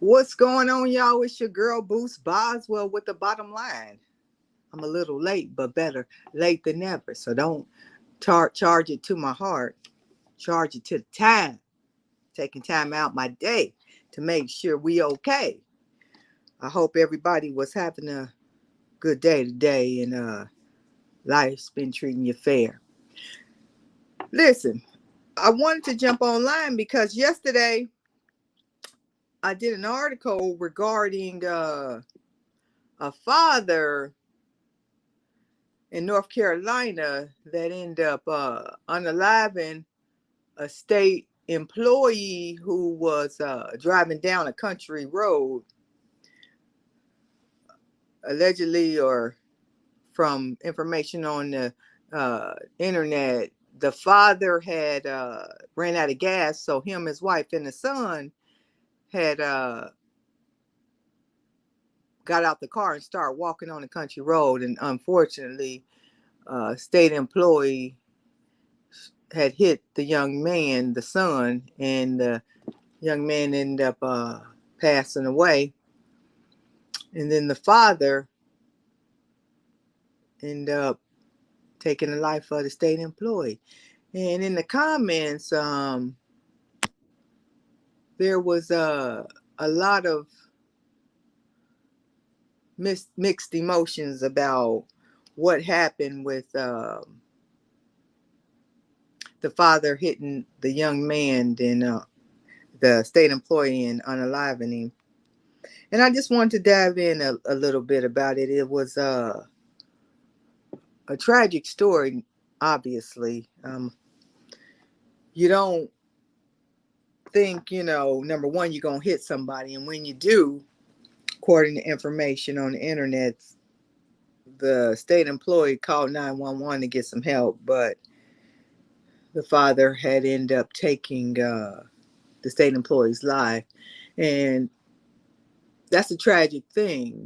What's going on, y'all? It's your girl Boost Boswell with the bottom line. I'm a little late, but better late than never. So don't charge it to my heart. Charge it to the time. Taking time out my day to make sure we okay. I hope everybody was having a good day today and life's been treating you fair. Listen, I wanted to jump online because yesterday I did an article regarding a father in North Carolina that ended up unaliving a state employee who was driving down a country road, allegedly, or from information on the internet. The father had ran out of gas, so him, his wife, and the son had got out the car and started walking on the country road. And unfortunately, state employee had hit the young man, the son, and the young man ended up passing away. And then the father ended up taking the life of the state employee. And in the comments, there was a lot of mixed emotions about what happened with the father hitting the young man and the state employee and unaliving him. And I just wanted to dive in a little bit about it. It was a tragic story, obviously. You don't think, number one, you're going to hit somebody. And when you do, according to information on the internet, the state employee called 911 to get some help. But the father had ended up taking the state employee's life. And that's a tragic thing.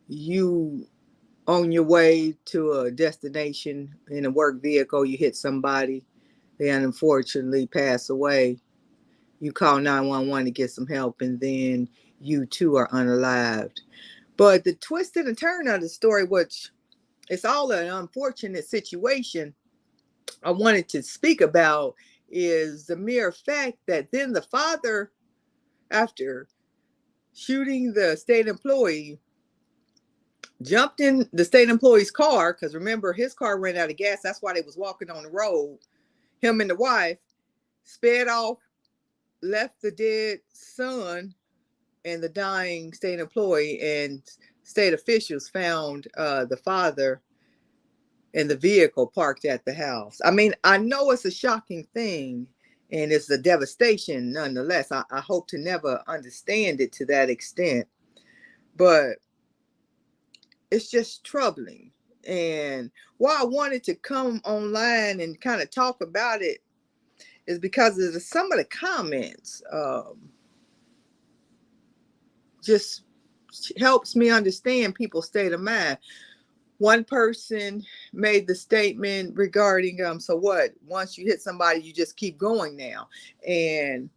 You on your way to a destination in a work vehicle, you hit somebody, they unfortunately pass away. You call 911 to get some help, and then you too are unalived. But the twist and the turn of the story, which it's all an unfortunate situation, I wanted to speak about is the mere fact that then the father, after shooting the state employee, jumped in the state employee's car, because remember, his car ran out of gas. That's why they was walking on the road. Him and the wife sped off, left the dead son and the dying state employee, and state officials found the father in the vehicle parked at the house. I mean, I know it's a shocking thing and it's a devastation nonetheless. I hope to never understand it to that extent, but it's just troubling. And why I wanted to come online and kind of talk about it is because of some of the comments. Just helps me understand people's state of mind. One person made the statement regarding, so what? Once you hit somebody, you just keep going now. And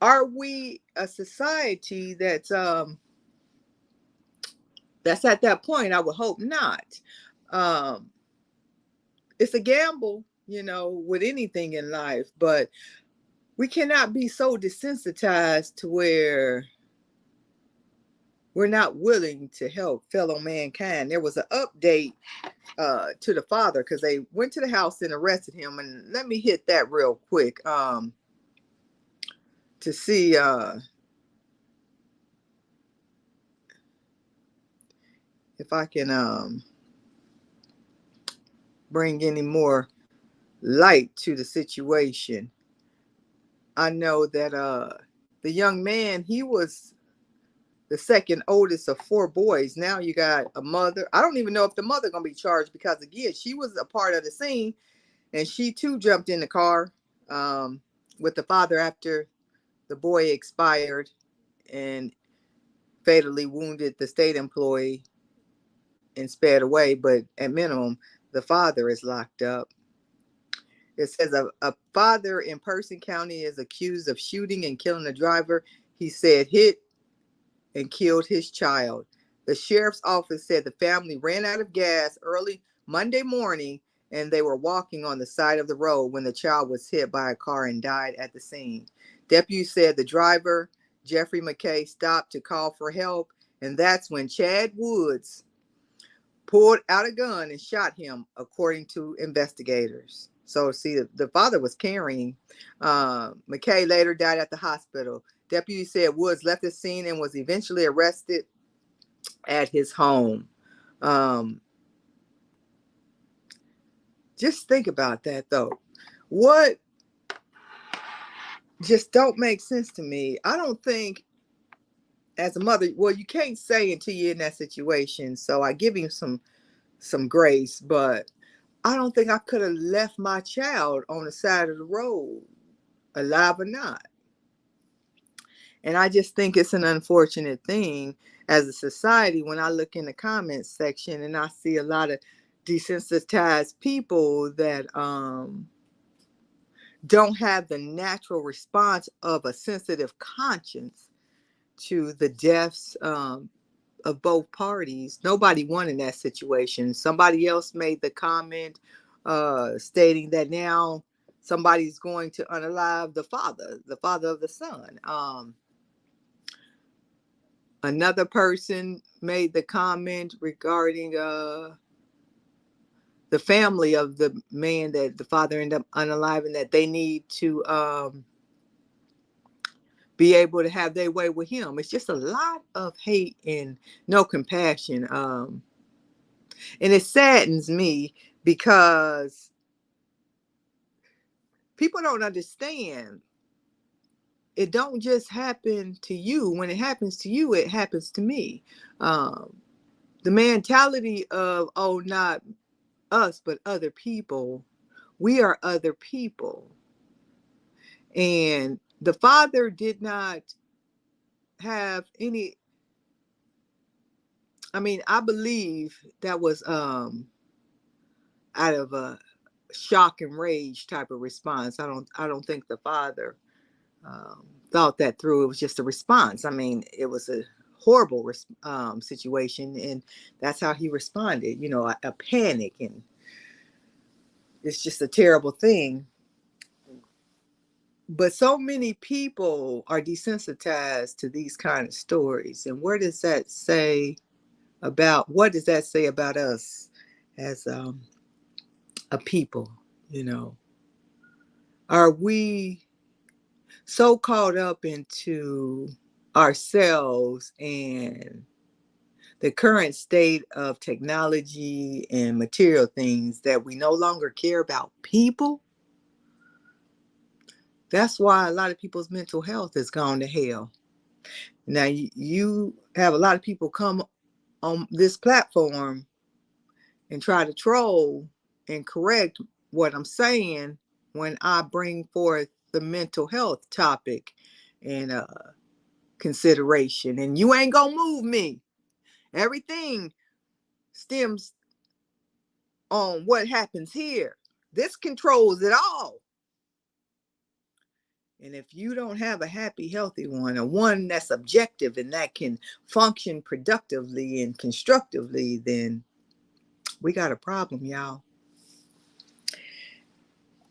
are we a society that's at that point? I would hope not. Um, it's a gamble, with anything in life, but we cannot be so desensitized to where we're not willing to help fellow mankind. There was an update to the father because they went to the house and arrested him. And let me hit that real quick to see if I can bring any more light to the situation. I know that the young man, he was the second oldest of four boys. Now you got a mother. I don't even know if the mother gonna be charged because again, she was a part of the scene, and she too jumped in the car um, with the father after the boy expired and fatally wounded the state employee and sped away. But at minimum, the father is locked up. It says a father in Person County is accused of shooting and killing a driver he said hit and killed his child. The sheriff's office said the family ran out of gas early Monday morning and they were walking on the side of the road when the child was hit by a car and died at the scene. Deputies said the driver, Jeffrey McKay, stopped to call for help, and that's when Chad Woods pulled out a gun and shot him, according to investigators. So, see, the father was carrying. McKay later died at the hospital. Deputies said Woods left the scene and was eventually arrested at his home. Just think about that, though. What just don't make sense to me. I don't think, as a mother, well, you can't say until you're in that situation. So I give him some grace, but I don't think I could have left my child on the side of the road, alive or not. And I just think it's an unfortunate thing as a society when I look in the comments section and I see a lot of desensitized people that don't have the natural response of a sensitive conscience to the deaths of both parties. Nobody won in that situation. Somebody else made the comment stating that now somebody's going to unalive the father of the son. Another person made the comment regarding the family of the man that the father ended up unaliving, that they need to be able to have their way with him. It's just a lot of hate and no compassion. And it saddens me because people don't understand. It don't just happen to you. When it happens to you, it happens to me. The mentality of, oh, not us, but other people. We are other people. And the father did not have any, I mean, I believe that was out of a shock and rage type of response. I don't think the father thought that through. It was just a response. I mean, it was a horrible situation, and that's how he responded. You know, a panic, and it's just a terrible thing. But so many people are desensitized to these kind of stories, and what does that say about us as a people? You know, are we so caught up into ourselves and the current state of technology and material things that we no longer care about people? That's why a lot of people's mental health has gone to hell. Now, you have a lot of people come on this platform and try to troll and correct what I'm saying when I bring forth the mental health topic and consideration. And you ain't gonna move me. Everything stems on what happens here. This controls it all. And if you don't have a happy, healthy one, or one that's objective and that can function productively and constructively, then we got a problem, y'all.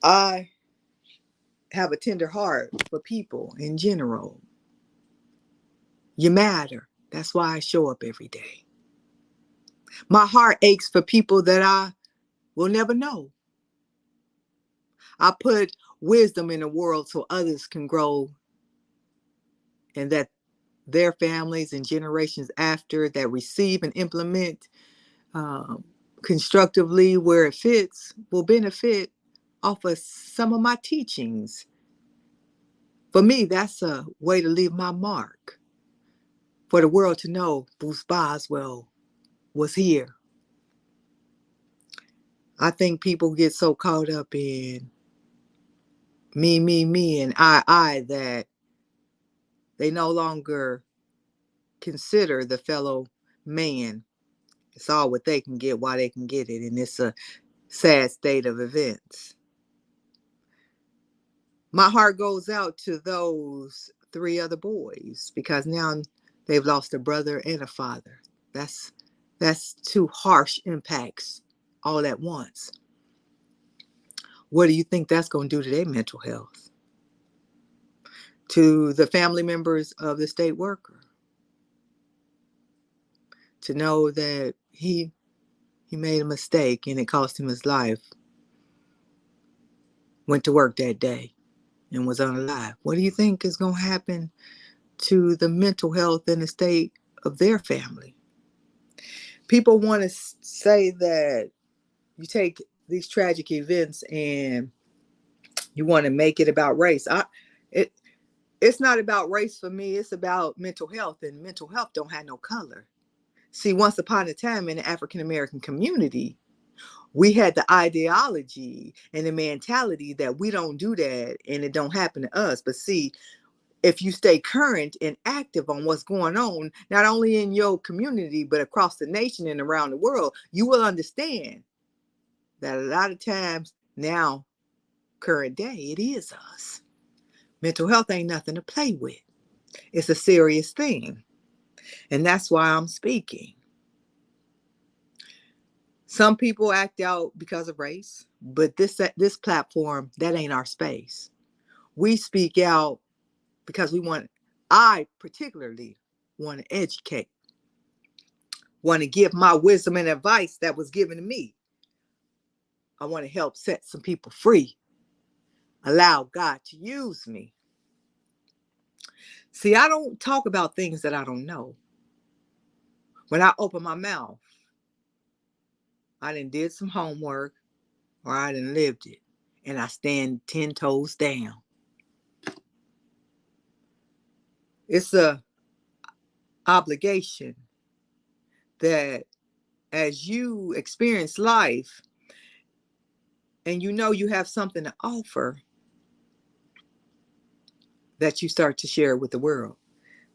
I have a tender heart for people in general. You matter. That's why I show up every day. My heart aches for people that I will never know. I put wisdom in the world so others can grow and that their families and generations after that receive and implement constructively where it fits will benefit off of some of my teachings. For me, that's a way to leave my mark. For the world to know Bruce Boswell was here. I think people get so caught up in me, and I that they no longer consider the fellow man. It's all what they can get while they can get it. And it's a sad state of events. My heart goes out to those three other boys because now they've lost a brother and a father. That's that's two harsh impacts all at once. What do you think that's going to do to their mental health? To the family members of the state worker, to know that he made a mistake and it cost him his life, went to work that day and was unalive. What do you think is going to happen to the mental health and the state of their family? People want to say that you take these tragic events and you want to make it about race. It it's not about race for me. It's about mental health, and mental health don't have no color. See, once upon a time in the African American community, we had the ideology and the mentality that we don't do that and it don't happen to us. But see, if you stay current and active on what's going on, not only in your community, but across the nation and around the world, you will understand that a lot of times now, current day, it is us. Mental health ain't nothing to play with. It's a serious thing. And that's why I'm speaking. Some people act out because of race, but this platform, that ain't our space. We speak out because I particularly want to educate, want to give my wisdom and advice that was given to me. I want to help set some people free, allow God to use me. See, I don't talk about things that I don't know. When I open my mouth, I done did some homework or I done lived it, and I stand 10 toes down. It's a obligation that as you experience life and you know you have something to offer, that you start to share with the world.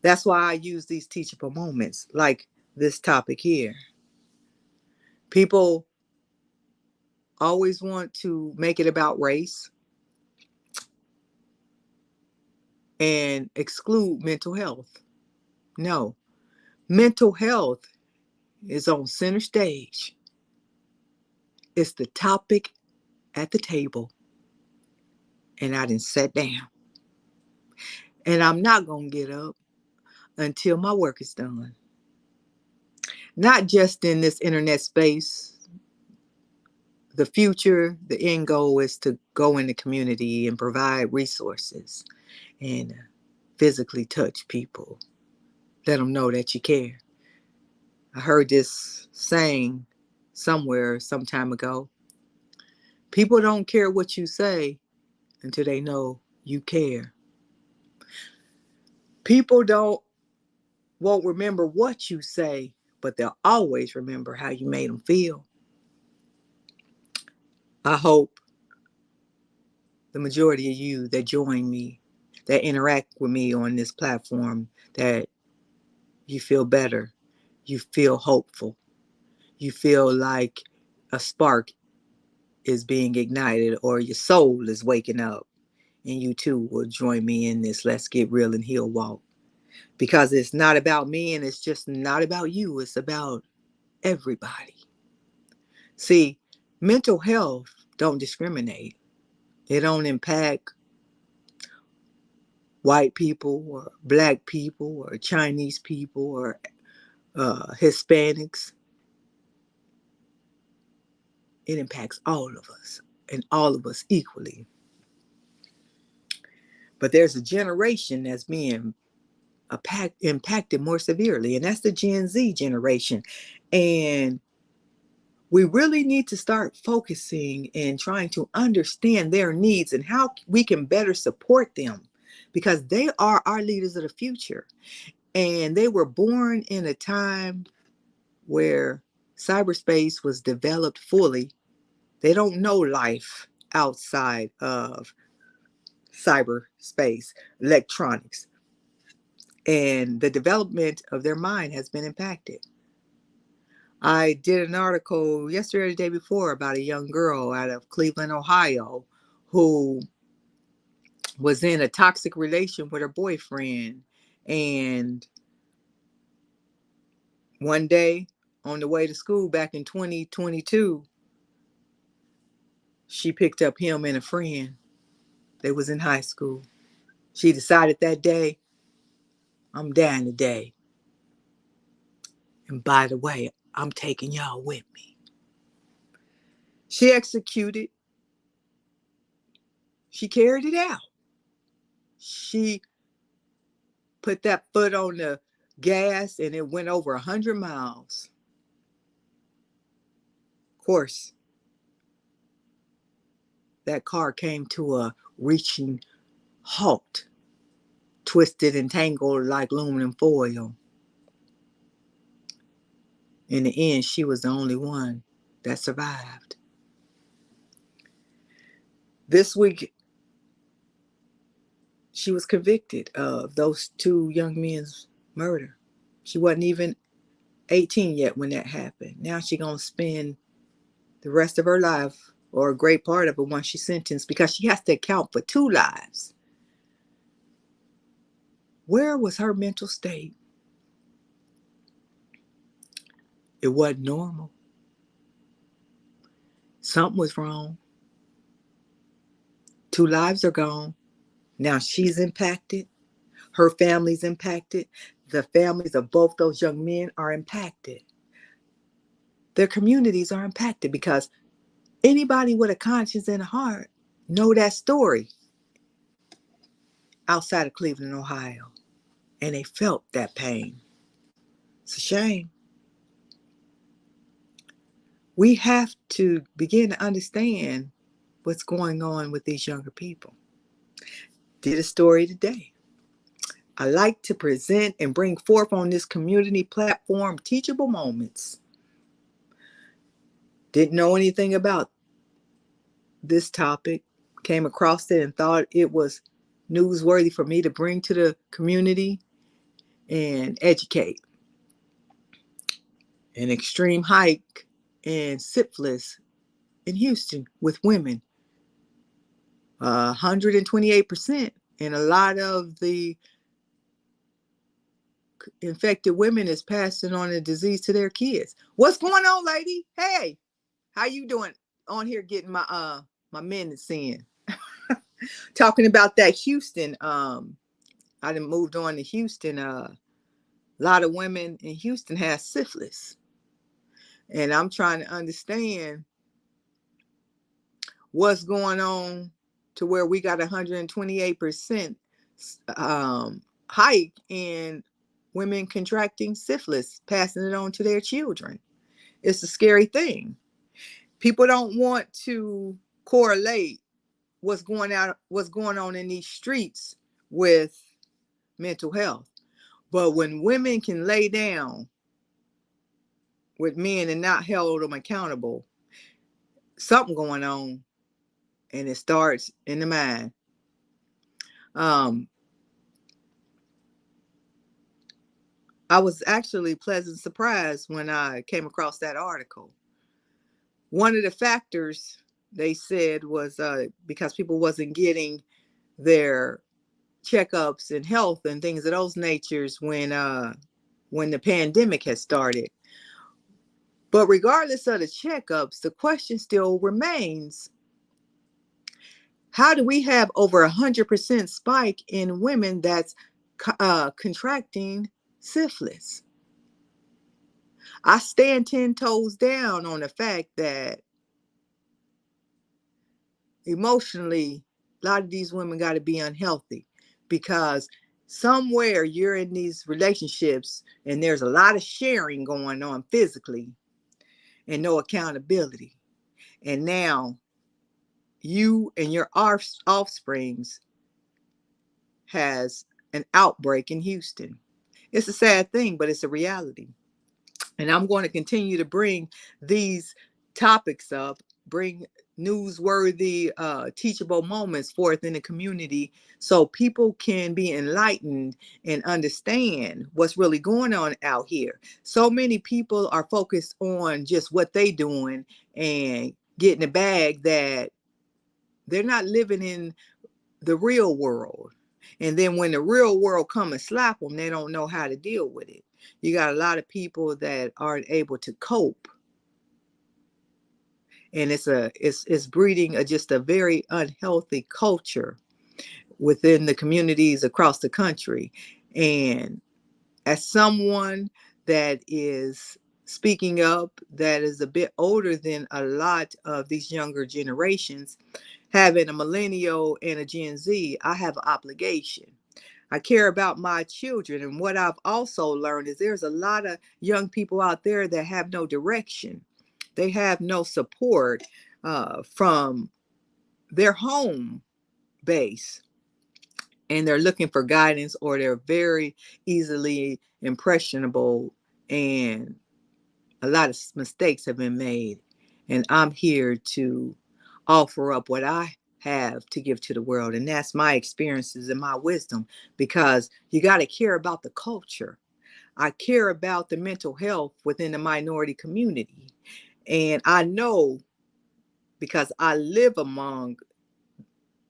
That's why I use these teachable moments like this topic here. People always want to make it about race and exclude mental health. No, mental health is on center stage. It's the topic at the table, and I done sat down. And I'm not going to get up until my work is done. Not just in this internet space. The future, the end goal is to go in the community and provide resources and physically touch people. Let them know that you care. I heard this saying somewhere some time ago. People don't care what you say until they know you care. People won't remember what you say, but they'll always remember how you made them feel. I hope the majority of you that join me, that interact with me on this platform, that you feel better, you feel hopeful, you feel like a spark is being ignited or your soul is waking up, and you too will join me in this Let's Get Real and Heal walk. Because it's not about me and it's just not about you, it's about everybody. See, mental health don't discriminate. It don't impact white people or black people or Chinese people or Hispanics. It impacts all of us and all of us equally. But there's a generation that's being impacted more severely, and that's the Gen Z generation. And we really need to start focusing and trying to understand their needs and how we can better support them, because they are our leaders of the future. And they were born in a time where cyberspace was developed fully. They don't know life outside of cyberspace, electronics, and the development of their mind has been impacted. I did an article yesterday or the day before about a young girl out of Cleveland, Ohio, who was in a toxic relation with her boyfriend. And one day on the way to school back in 2022, she picked up him and a friend. They was in high school. She decided that day, I'm dying today. And by the way, I'm taking y'all with me. She executed. She carried it out. She put that foot on the gas and it went over 100 miles. Of course, that car came to a reaching halt, twisted and tangled like aluminum foil. In the end, she was the only one that survived. This week, she was convicted of those two young men's murder. She wasn't even 18 yet when that happened. Now she's going to spend the rest of her life, or a great part of it, once she's sentenced, because she has to account for 2 lives. Where was her mental state? It wasn't normal. Something was wrong. 2 lives are gone. Now she's impacted. Her family's impacted. The families of both those young men are impacted. Their communities are impacted because anybody with a conscience and a heart know that story outside of Cleveland, Ohio. And they felt that pain. It's a shame. We have to begin to understand what's going on with these younger people. Did a story today. I like to present and bring forth on this community platform teachable moments. Didn't know anything about this topic, came across it and thought it was newsworthy for me to bring to the community and educate. An extreme hike in syphilis in Houston with women, 128%. And a lot of the infected women is passing on the disease to their kids. What's going on, lady? Hey, how you doing? On here getting my minutes in. Talking about that Houston. I done moved on to Houston. A lot of women in Houston have syphilis. And I'm trying to understand what's going on to where we got 128% hike in women contracting syphilis, passing it on to their children. It's a scary thing. People don't want to correlate what's going on in these streets with mental health. But when women can lay down with men and not hold them accountable, something going on, and it starts in the mind. I was actually pleasantly surprised when I came across that article. One of the factors they said was because people wasn't getting their checkups and health and things of those natures when the pandemic had started. But regardless of the checkups, the question still remains: how do we have over 100% spike in women that's contracting syphilis? I stand 10 toes down on the fact that emotionally, a lot of these women got to be unhealthy, because somewhere you're in these relationships and there's a lot of sharing going on physically and no accountability. And now you and your offsprings has an outbreak in Houston. It's a sad thing, but it's a reality. And I'm going to continue to bring these topics up, bring newsworthy, teachable moments forth in the community so people can be enlightened and understand what's really going on out here. So many people are focused on just what they doing and getting a bag, that they're not living in the real world. And then when the real world come and slap them, they don't know how to deal with it. You got a lot of people that aren't able to cope. And it's breeding just a very unhealthy culture within the communities across the country. And as someone that is speaking up, that is a bit older than a lot of these younger generations, having a millennial and a Gen Z, I have an obligation. I care about my children. And what I've also learned is there's a lot of young people out there that have no direction. They have no support from their home base. And they're looking for guidance, or they're very easily impressionable. And a lot of mistakes have been made. And I'm here to offer up what I have to give to the world. And that's my experiences and my wisdom, because you got to care about the culture. I care about the mental health within the minority community. And I know, because I live among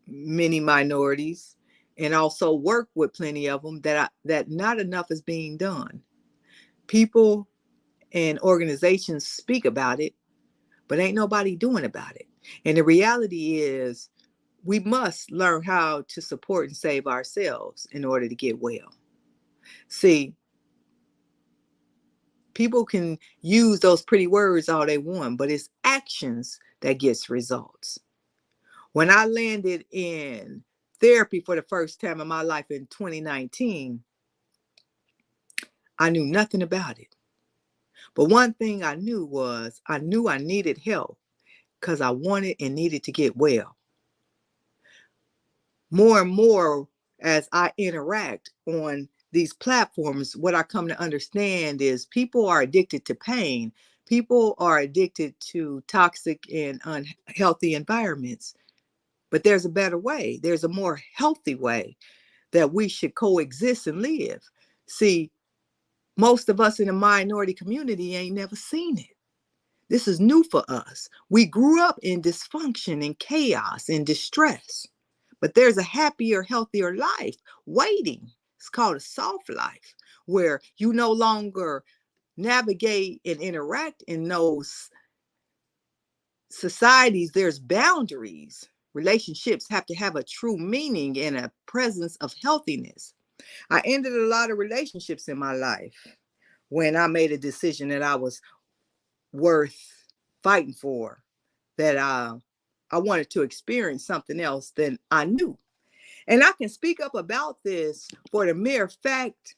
many minorities and also work with plenty of them, that not enough is being done. People and organizations speak about it, but ain't nobody doing about it. And the reality is, we must learn how to support and save ourselves in order to get well. See, people can use those pretty words all they want, but it's actions that gets results. When I landed in therapy for the first time in my life in 2019, I knew nothing about it. But one thing I knew was I needed help, because I wanted and needed to get well. More and more, as I interact on these platforms, what I come to understand is people are addicted to pain. People are addicted to toxic and unhealthy environments. But there's a better way. There's a more healthy way that we should coexist and live. See, most of us in the minority community ain't never seen it. This is new for us. We grew up in dysfunction and chaos and distress. But there's a happier, healthier life waiting. It's called a soft life, where you no longer navigate and interact in those societies. There's boundaries. Relationships have to have a true meaning and a presence of healthiness. I ended a lot of relationships in my life when I made a decision that I was worth fighting for, that I wanted to experience something else than I knew. And I can speak up about this for the mere fact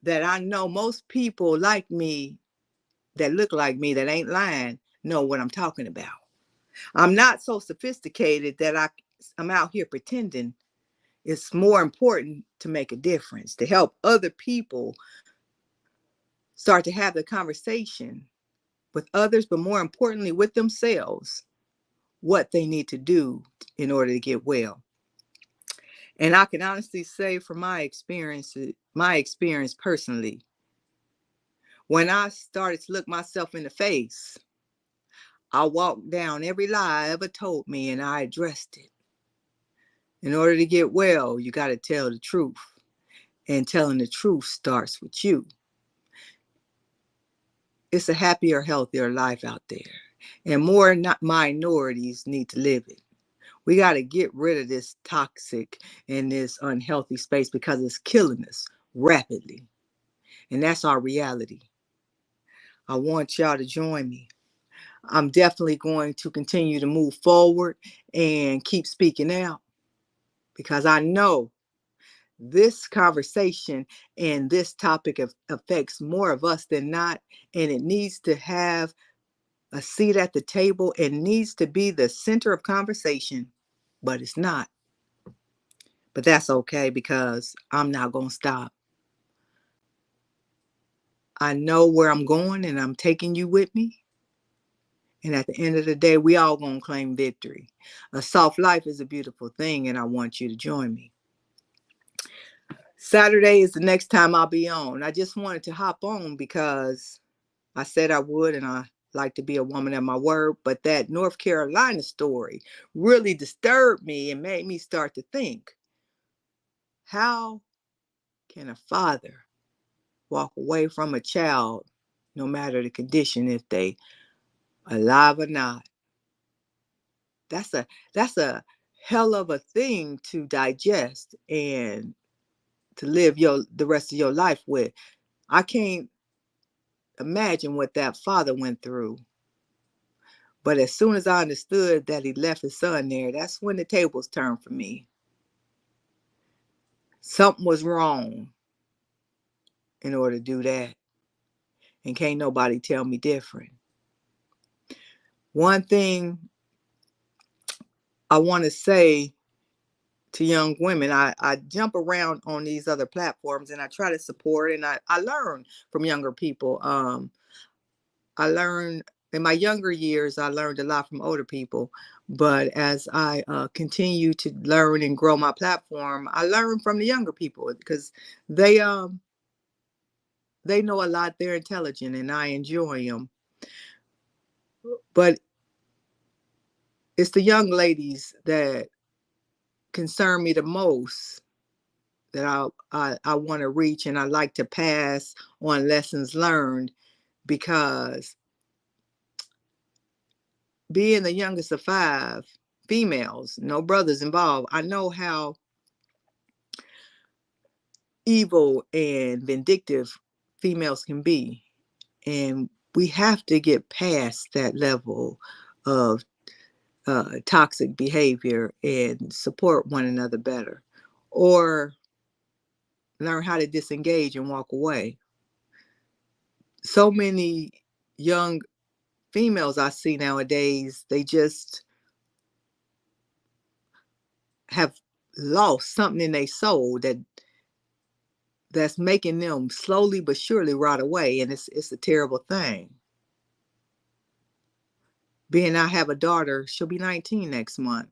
that I know most people like me, that look like me, that ain't lying, know what I'm talking about. I'm not so sophisticated that I'm out here pretending. It's more important to make a difference, to help other people start to have the conversation with others, but more importantly with themselves, what they need to do in order to get well. And I can honestly say from my experience personally, when I started to look myself in the face, I walked down every lie ever told me and I addressed it. In order to get well, you got to tell the truth. And telling the truth starts with you. It's a happier, healthier life out there. And more minorities need to live it. We got to get rid of this toxic and this unhealthy space, because it's killing us rapidly. And that's our reality. I want y'all to join me. I'm definitely going to continue to move forward and keep speaking out, because I know this conversation and this topic affects more of us than not. And it needs to have a seat at the table and needs to be the center of conversation, but it's not. But that's okay, because I'm not going to stop. I know where I'm going and I'm taking you with me. And at the end of the day, we all going to claim victory. A soft life is a beautiful thing, and I want you to join me. Saturday is the next time I'll be on. I just wanted to hop on because I said I would, and I like to be a woman of my word, but that North Carolina story really disturbed me and made me start to think, how can a father walk away from a child, no matter the condition, if they alive or not? That's a that's a hell of a thing to digest and to live the rest of your life with. I can't imagine what that father went through. But as soon as I understood that he left his son there, that's when the tables turned for me. Something was wrong in order to do that. And can't nobody tell me different. One thing I want to say to young women, I jump around on these other platforms and I try to support, and I learn from younger people. I learned in my younger years, I learned a lot from older people. But as I continue to learn and grow my platform, I learn from the younger people because they they know a lot. They're intelligent, and I enjoy them. But it's the young ladies that concern me the most, that I want to reach, and I like to pass on lessons learned, because being the youngest of five females, no brothers involved, I know how evil and vindictive females can be. And we have to get past that level of toxic behavior and support one another better, or learn how to disengage and walk away. So many young females I see nowadays, they just have lost something in their soul that's making them slowly but surely rot away, and it's a terrible thing. Being I have a daughter, she'll be 19 next month.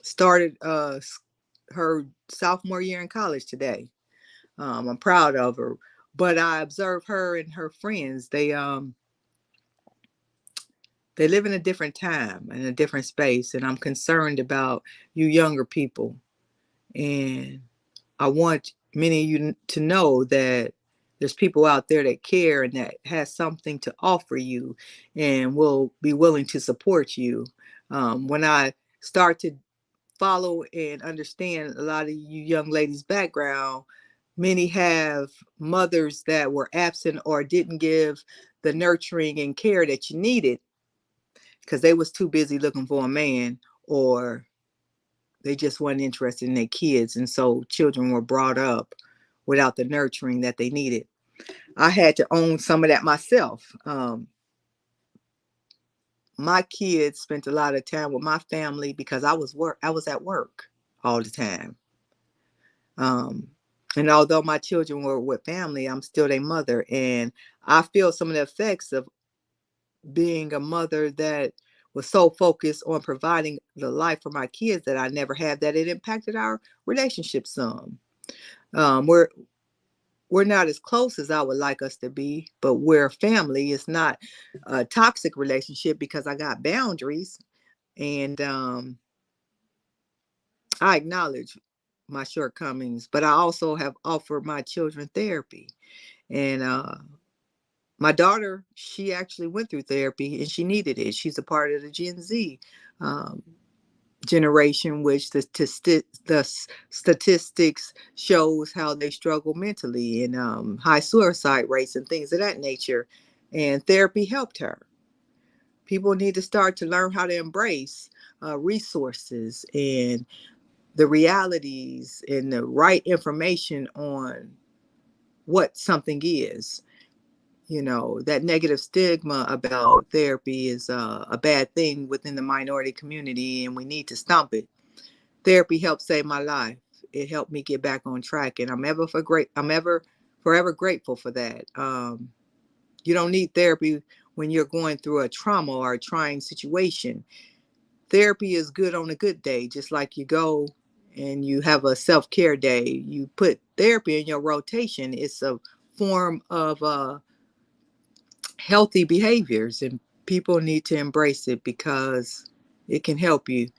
Started her sophomore year in college today. I'm proud of her, but I observe her and her friends. They live in a different time, in a different space, and I'm concerned about you younger people. And I want many of you to know that there's people out there that care and that has something to offer you and will be willing to support you. When I start to follow and understand a lot of you young ladies' background, many have mothers that were absent or didn't give the nurturing and care that you needed because they was too busy looking for a man, or they just weren't interested in their kids, and so children were brought up without the nurturing that they needed. I had to own some of that myself. My kids spent a lot of time with my family because I was at work all the time. Um, and although my children were with family, I'm still their mother, and I feel some of the effects of being a mother that was so focused on providing the life for my kids that I never had, that it impacted our relationship some. Um, we're we're not as close as I would like us to be, but we're family. It's not a toxic relationship because I got boundaries, and I acknowledge my shortcomings, but I also have offered my children therapy. And my daughter, she actually went through therapy and she needed it. She's a part of the Gen Z um, generation, which the statistics shows how they struggle mentally, and high suicide rates and things of that nature. And therapy helped her. People need to start to learn how to embrace resources and the realities and the right information on what something is. That negative stigma about therapy is a bad thing within the minority community, and we need to stomp it. Therapy helped save my life. It helped me get back on track, and I'm ever forever grateful for that. You don't need therapy when you're going through a trauma or a trying situation. Therapy is good on a good day, just like you go and you have a self-care day. You put therapy in your rotation. It's a form of healthy behaviors, and people need to embrace it because it can help you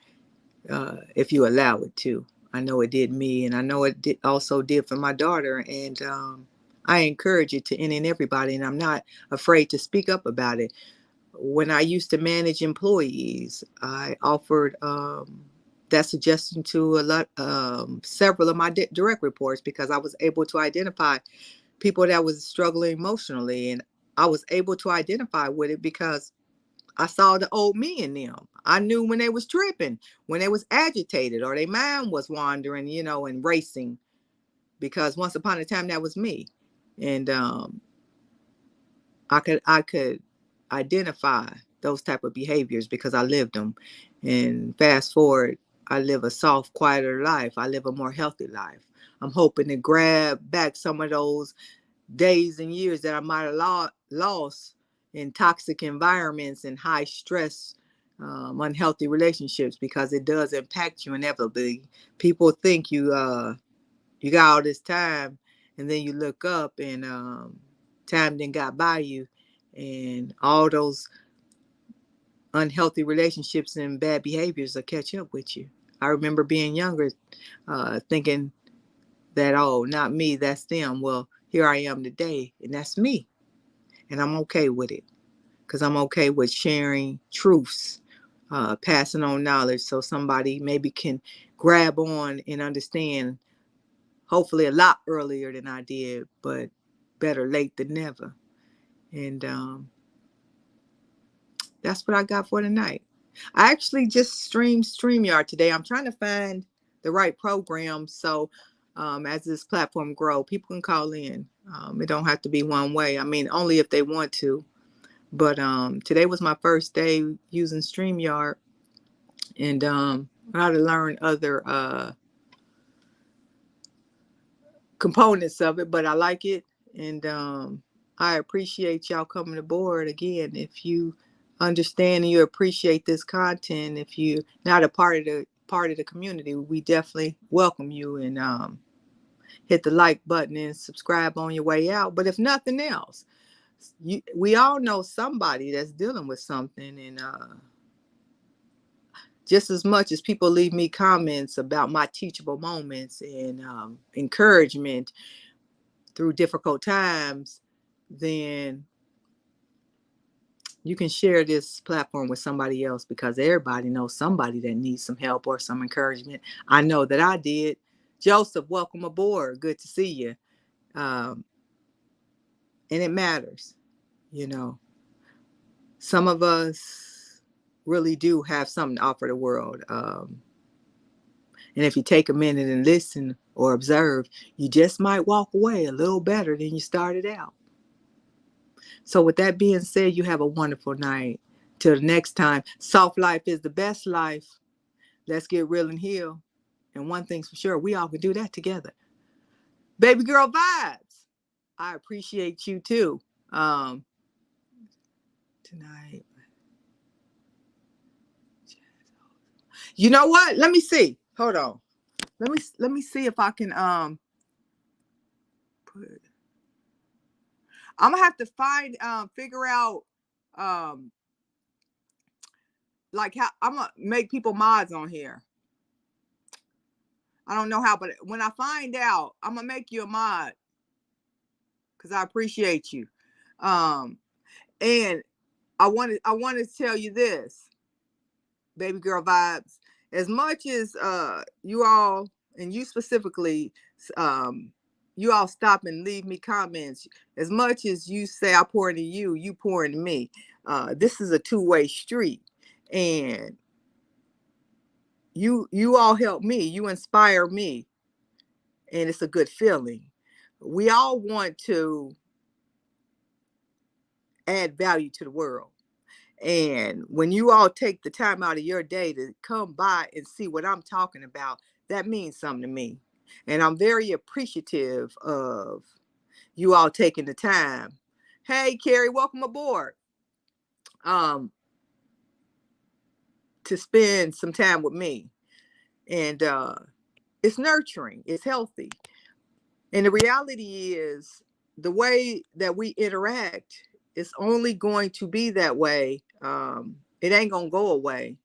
if you allow it to. I know it did me, and I know it also did for my daughter. And I encourage it to any and everybody, and I'm not afraid to speak up about it. When I used to manage employees, I offered that suggestion to several of my direct reports because I was able to identify people that was struggling emotionally, and I was able to identify with it because I saw the old me in them. I knew when they was tripping, when they was agitated, or their mind was wandering, and racing. Because once upon a time, that was me, and I could identify those type of behaviors because I lived them. And fast forward, I live a soft, quieter life. I live a more healthy life. I'm hoping to grab back some of those days and years that I might have lost in toxic environments and high stress, unhealthy relationships, because it does impact you inevitably. People think you got all this time, and then you look up and time then got by you, and all those unhealthy relationships and bad behaviors will catch up with you. I remember being younger, thinking that, oh, not me, that's them. Well, here I am today, and that's me. And I'm okay with it because I'm okay with sharing truths, passing on knowledge so somebody maybe can grab on and understand, hopefully a lot earlier than I did, but better late than never. And that's what I got for tonight. I actually just streamed StreamYard today. I'm trying to find the right program so as this platform grow, people can call in. It don't have to be one way. I mean, only if they want to. But today was my first day using StreamYard, and I had to learn other components of it, but I like it, and I appreciate y'all coming aboard again. If you understand and you appreciate this content, if you're not a part of the community, we definitely welcome you, and hit the like button and subscribe on your way out. But if nothing else, we all know somebody that's dealing with something, and just as much as people leave me comments about my teachable moments and encouragement through difficult times, then you can share this platform with somebody else, because everybody knows somebody that needs some help or some encouragement. I know that I did. Joseph, welcome aboard. Good to see you. Um, and it matters, you know. Some of us really do have something to offer the world. And if you take a minute and listen or observe, you just might walk away a little better than you started out. So with that being said, you have a wonderful night. Till the next time, soft life is the best life. Let's get real and heal. And one thing's for sure, we all can do that together. Baby girl vibes. I appreciate you too. Tonight. You know what? Let me see. Hold on. Let me see if I can put. I'm gonna have to figure out like how I'm gonna make people mods on here. I don't know how, but when I find out, I'm gonna make you a mod because I appreciate you. And I wanted to tell you this, baby girl vibes. As much as you all, and you specifically, you all stop and leave me comments. As much as you say I pour into you, you pour into me. This is a two-way street, and you all help me. You inspire me, and it's a good feeling. We all want to add value to the world. And when you all take the time out of your day to come by and see what I'm talking about, that means something to me. And I'm very appreciative of you all taking the time. Hey, Carrie, welcome aboard. Um, to spend some time with me. And it's nurturing, it's healthy. And the reality is, the way that we interact is only going to be that way It ain't gonna go away,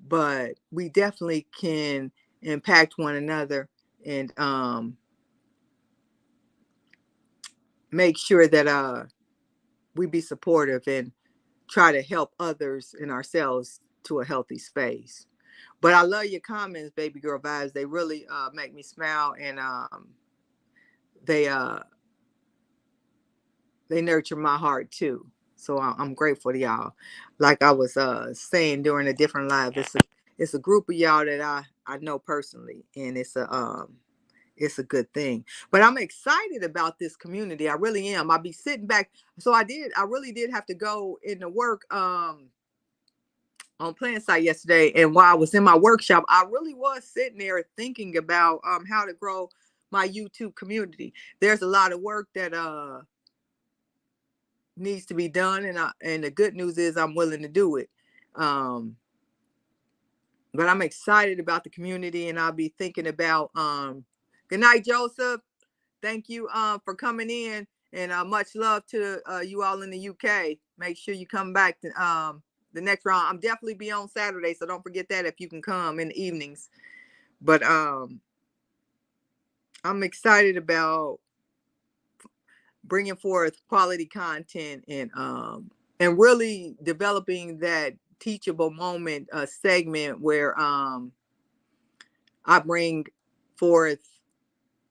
but we definitely can impact one another and make sure that we be supportive and try to help others and ourselves to a healthy space. But I love your comments, baby girl vibes. They really make me smile, and they uh they nurture my heart too. So I'm grateful to y'all. Like I was saying during a different live, it's a group of y'all that I know personally, and it's a good thing. But I'm excited about this community. I really am. I'll be sitting back. So I really did have to go into work on plant site yesterday, and while I was in my workshop, I really was sitting there thinking about how to grow my YouTube community. There's a lot of work that needs to be done, and the good news is I'm willing to do it. But I'm excited about the community, and I'll be thinking about good night, Joseph. Thank you for coming in, and much love to you all in the UK. Make sure you come back to the next round. I'm definitely be on Saturday, so don't forget that if you can come in the evenings. But I'm excited about bringing forth quality content and really developing that teachable moment segment where I bring forth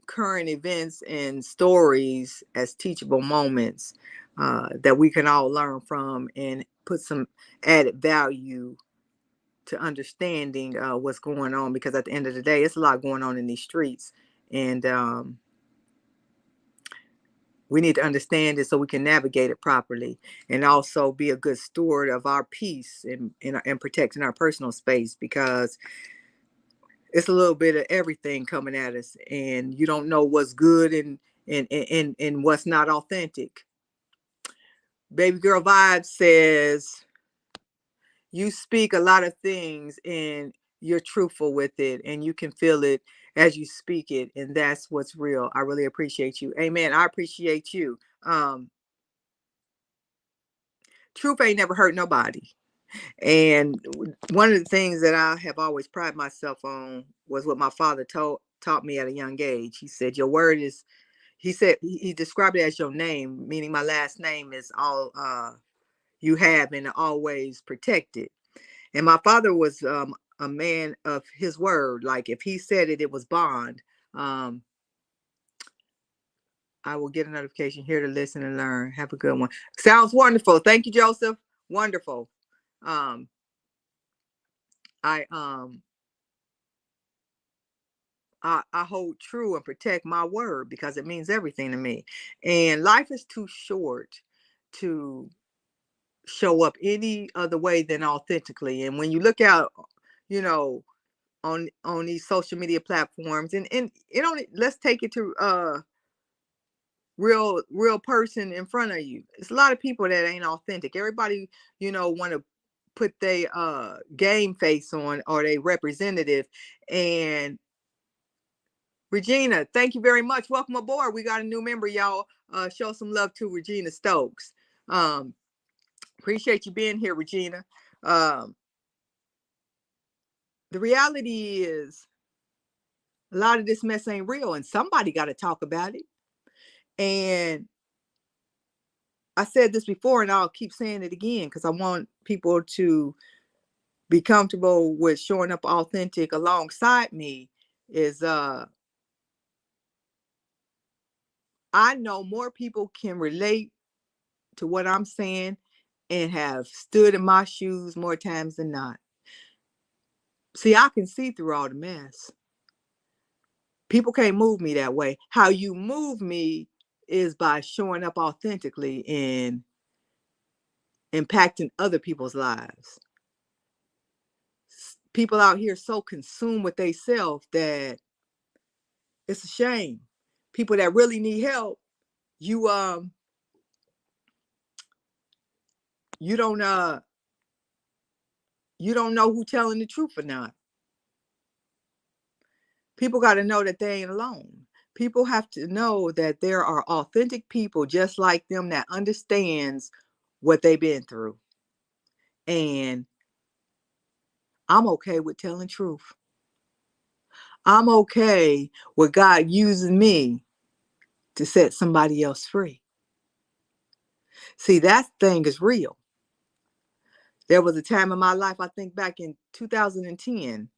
current events and stories as teachable moments that we can all learn from and put some added value to understanding what's going on, because at the end of the day, it's a lot going on in these streets, and we need to understand it so we can navigate it properly, and also be a good steward of our peace and protecting our personal space, because it's a little bit of everything coming at us, and you don't know what's good and what's not authentic. Baby girl vibe says you speak a lot of things and you're truthful with it, and you can feel it as you speak it, and that's what's real. I really appreciate you. Amen. I appreciate you. Truth ain't never hurt nobody. And one of the things that I have always prided myself on was what my father taught me at a young age. He said, your word is, he said, he described it as your name, meaning my last name is all you have and always protected. And my father was a man of his word. Like if he said it, it was bond. I will get a notification here to listen and learn. Have a good one. Sounds wonderful. Thank you, Joseph. Wonderful. Um, I I hold true and protect my word because it means everything to me. And life is too short to show up any other way than authentically. And when you look out, you know, on these social media platforms, and it only, let's take it to real person in front of you. It's a lot of people that ain't authentic. Everybody, want to put their game face on, or they representative. And Regina, thank you very much. Welcome aboard. We got a new member, y'all. Show some love to Regina Stokes. Appreciate you being here, Regina. The reality is a lot of this mess ain't real, and somebody got to talk about it. And I said this before, and I'll keep saying it again because I want people to be comfortable with showing up authentic alongside me. Is I know more people can relate to what I'm saying and have stood in my shoes more times than not. See, I can see through all the mess. People can't move me that way. How you move me is by showing up authentically and impacting other people's lives. People out here so consumed with themselves that it's a shame. People that really need help, you you don't you don't know who telling the truth or not. People got to know that they ain't alone. People have to know that there are authentic people just like them that understands what they've been through. And I'm okay with telling truth. I'm okay with God using me to set somebody else free. See, that thing is real. There was a time in my life, I think back in 2010,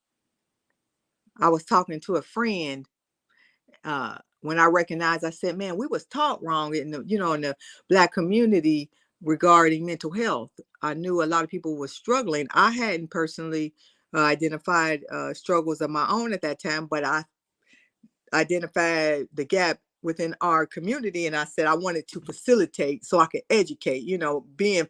I was talking to a friend. When I recognized, I said, man, we was taught wrong in the, in the Black community regarding mental health. I knew a lot of people were struggling. I hadn't personally identified struggles of my own at that time, but I identified the gap within our community, and I said I wanted to facilitate so I could educate, being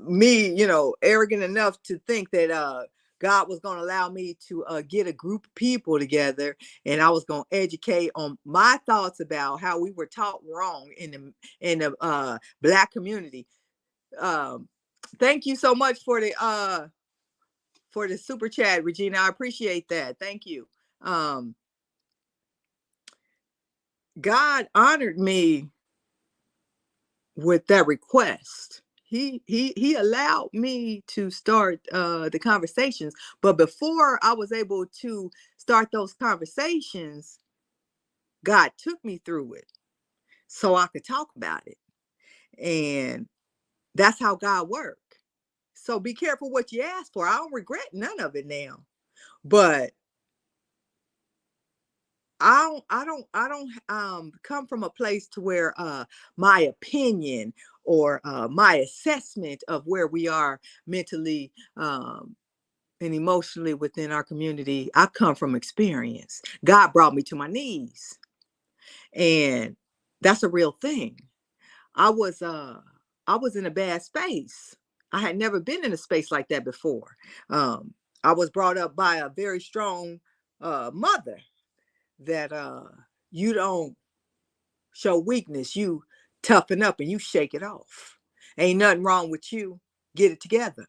me, arrogant enough to think that God was going to allow me to get a group of people together, and I was going to educate on my thoughts about how we were taught wrong in the Black community. Thank you so much for the super chat, Regina. I appreciate that. Thank you. God honored me with that request. He allowed me to start the conversations, but before I was able to start those conversations, God took me through it so I could talk about it. And that's how God works. So be careful what you ask for. I don't regret none of it now. But I don't come from a place to where my opinion or my assessment of where we are mentally and emotionally within our community. I come from experience. God brought me to my knees, and that's a real thing. I was in a bad space. I had never been in a space like that before. I was brought up by a very strong mother that you don't show weakness, you toughen up and you shake it off. Ain't nothing wrong with you. Get it together.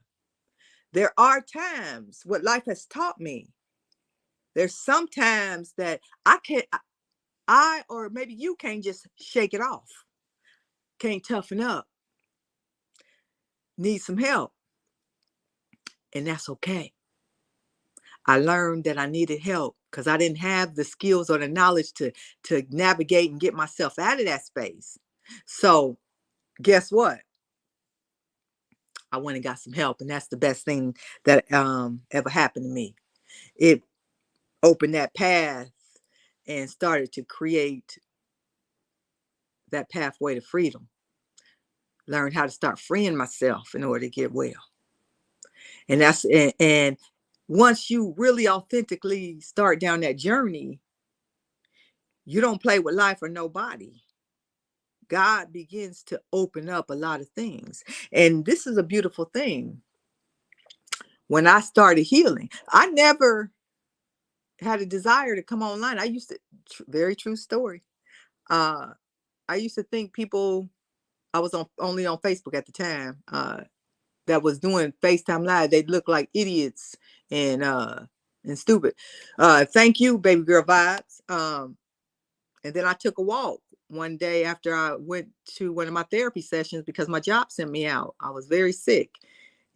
There are times, what life has taught me, there's sometimes that I can't, or maybe you can't just shake it off, can't toughen up, need some help, and that's okay. I learned that I needed help because I didn't have the skills or the knowledge to navigate and get myself out of that space. So guess what? I went and got some help, and that's the best thing that ever happened to me. It opened that path and started to create that pathway to freedom. Learned how to start freeing myself in order to get well. And and once you really authentically start down that journey, you don't play with life or nobody. God begins to open up a lot of things. And this is a beautiful thing. When I started healing, I never had a desire to come online. I used to, very true story. Uh, I used to think people, I was only on Facebook at the time, that was doing FaceTime Live, they look like idiots and stupid. Thank you, baby girl vibes. And then I took a walk one day after I went to one of my therapy sessions because my job sent me out. I was very sick,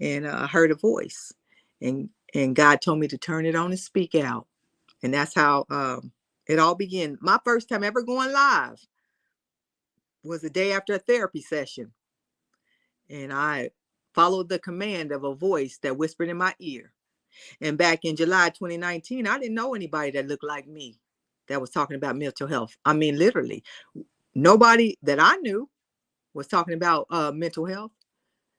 and I heard a voice, and God told me to turn it on and speak out. And that's how it all began. My first time ever going live was the day after a therapy session. And I followed the command of a voice that whispered in my ear. And back in July 2019, I didn't know anybody that looked like me that was talking about mental health. I mean, literally, nobody that I knew was talking about mental health.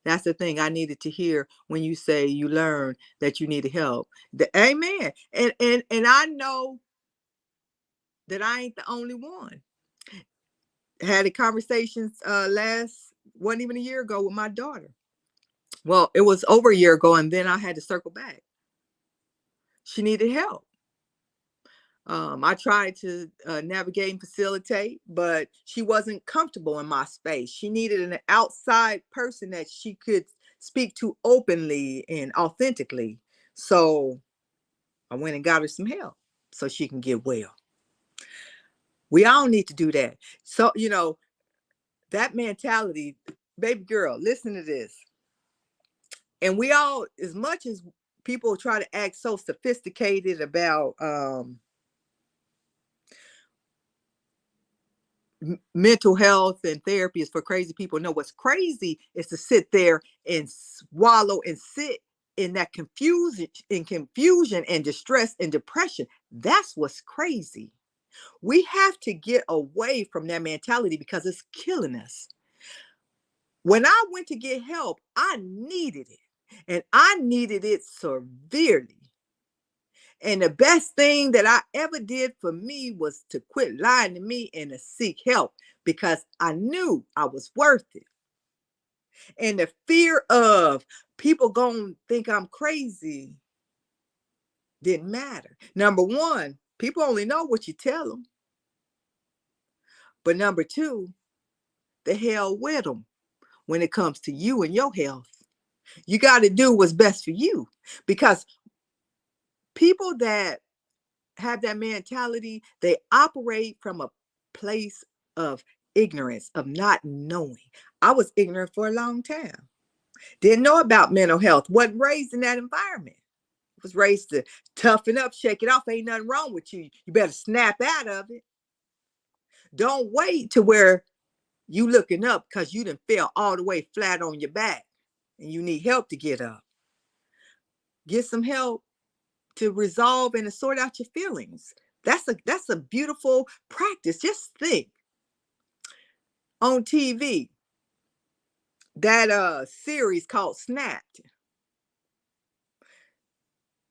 That's the thing I needed to hear when you say you learn that you needed help. Amen. And I know that I ain't the only one. Had a conversation wasn't even a year ago with my daughter. Well, it was over a year ago, and then I had to circle back. She needed help. I tried to navigate and facilitate, but she wasn't comfortable in my space. She needed an outside person that she could speak to openly and authentically. So I went and got her some help so she can get well. We all need to do that. So, that mentality, baby girl, listen to this. And we all, as much as people try to act so sophisticated about mental health and therapy is for crazy people. No, what's crazy is to sit there and swallow and sit in that confusion and distress and depression. That's what's crazy. We have to get away from that mentality because it's killing us. When I went to get help, I needed it, and I needed it severely. And the best thing that I ever did for me was to quit lying to me and to seek help because I knew I was worth it. And the fear of people going to think I'm crazy didn't matter. Number one, people only know what you tell them. But number two, the hell with them when it comes to you and your health. You got to do what's best for you, because people that have that mentality, they operate from a place of ignorance, of not knowing. I was ignorant for a long time. Didn't know about mental health. Wasn't raised in that environment. Was raised to toughen up, shake it off. Ain't nothing wrong with you. You better snap out of it. Don't wait to where you looking up because you done fell all the way flat on your back and you need help to get up. Get some help to resolve and to sort out your feelings. That's a beautiful practice. Just think, on TV, that series called Snapped.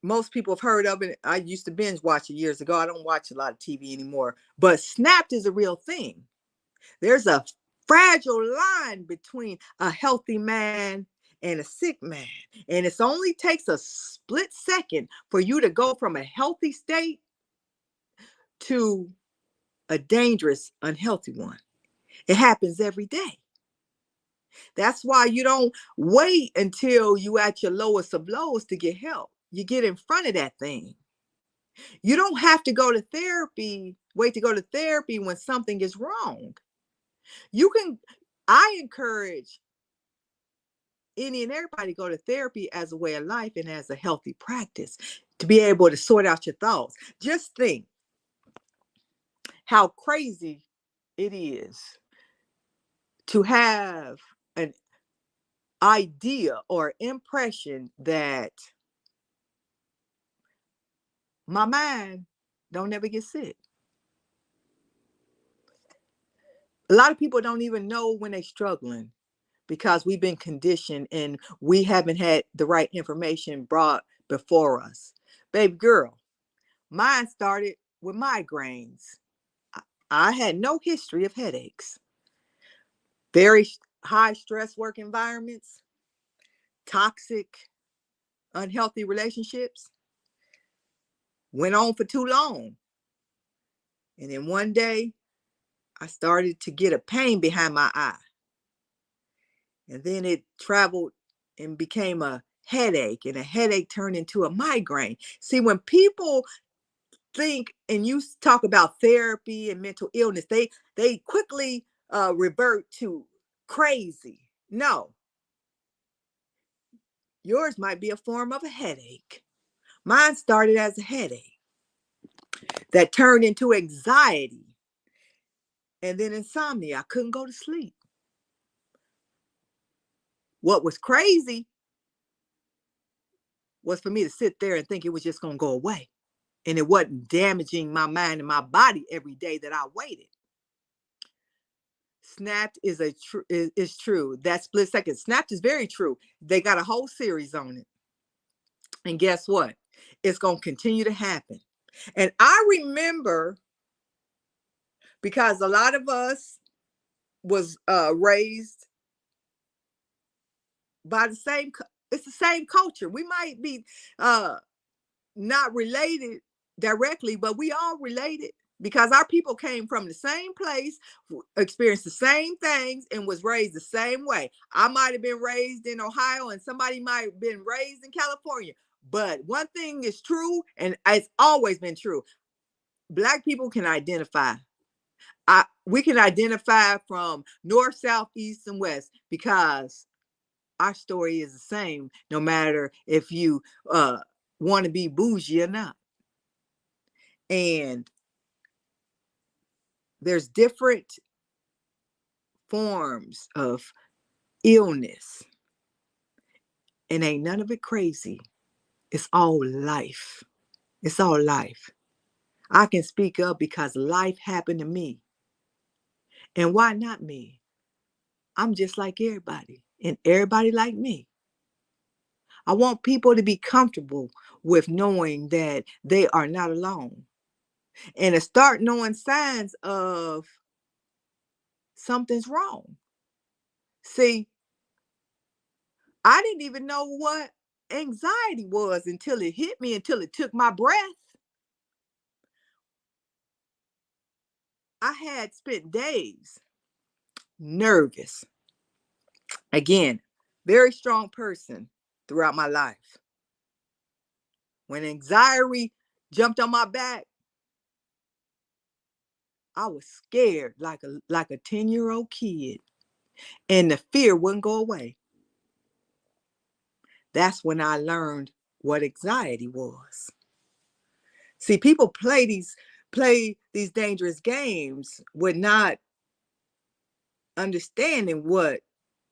Most people have heard of it. I used to binge watch it years ago. I don't watch a lot of TV anymore. But Snapped is a real thing. There's a fragile line between a healthy man and a sick man. And it only takes a split second for you to go from a healthy state to a dangerous, unhealthy one. It happens every day. That's why you don't wait until you at your lowest of lows to get help. You get in front of that thing. You don't have to go to therapy, wait to go to therapy when something is wrong. I encourage any and everybody to go to therapy as a way of life and as a healthy practice to be able to sort out your thoughts. Just think how crazy it is to have an idea or impression that my mind don't ever get sick. A lot of people don't even know when they're struggling because we've been conditioned and we haven't had the right information brought before us. Baby girl, mine started with migraines. I had no history of headaches. Very high stress work environments, toxic, unhealthy relationships, went on for too long. And then one day, I started to get a pain behind my eye. And then it traveled and became a headache, and a headache turned into a migraine. See, when people think and you talk about therapy and mental illness, they quickly revert to crazy. No, yours might be a form of a headache. Mine started as a headache that turned into anxiety and then insomnia. I couldn't go to sleep. What was crazy was for me to sit there and think it was just going to go away. And it wasn't damaging my mind and my body every day that I waited. Snapped is true. That split second. Snapped is very true. They got a whole series on it. And guess what? It's going to continue to happen. And I remember, because a lot of us was raised by it's the same culture. We might be not related directly, but we all related because our people came from the same place, experienced the same things, and was raised the same way. I might have been raised in Ohio and somebody might have been raised in California. But one thing is true, and it's always been true. Black people can identify. We can identify from north, south, east, and west because our story is the same, no matter if you want to be bougie or not. And there's different forms of illness, and ain't none of it crazy. It's all life. It's all life. I can speak up because life happened to me. And why not me? I'm just like everybody, and everybody like me. I want people to be comfortable with knowing that they are not alone, and to start knowing signs of something's wrong. See, I didn't even know what anxiety was until it hit me, until it took my breath. I had spent days nervous. Again, very strong person throughout my life. When anxiety jumped on my back, I was scared like a 10-year-old kid, and the fear wouldn't go away. That's when I learned what anxiety was. See, people play these dangerous games with not understanding what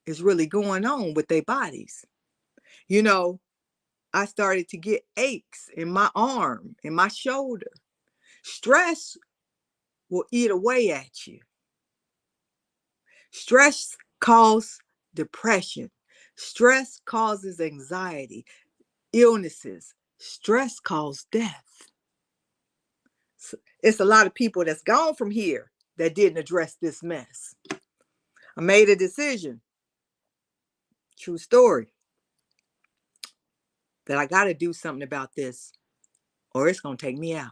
is really going on with their bodies. You know, I started to get aches in my arm, in my shoulder. Stress will eat away at you. Stress causes depression. Stress causes anxiety, illnesses. Stress causes death. It's a lot of people that's gone from here that didn't address this mess. I made a decision, true story, that I got to do something about this or it's going to take me out.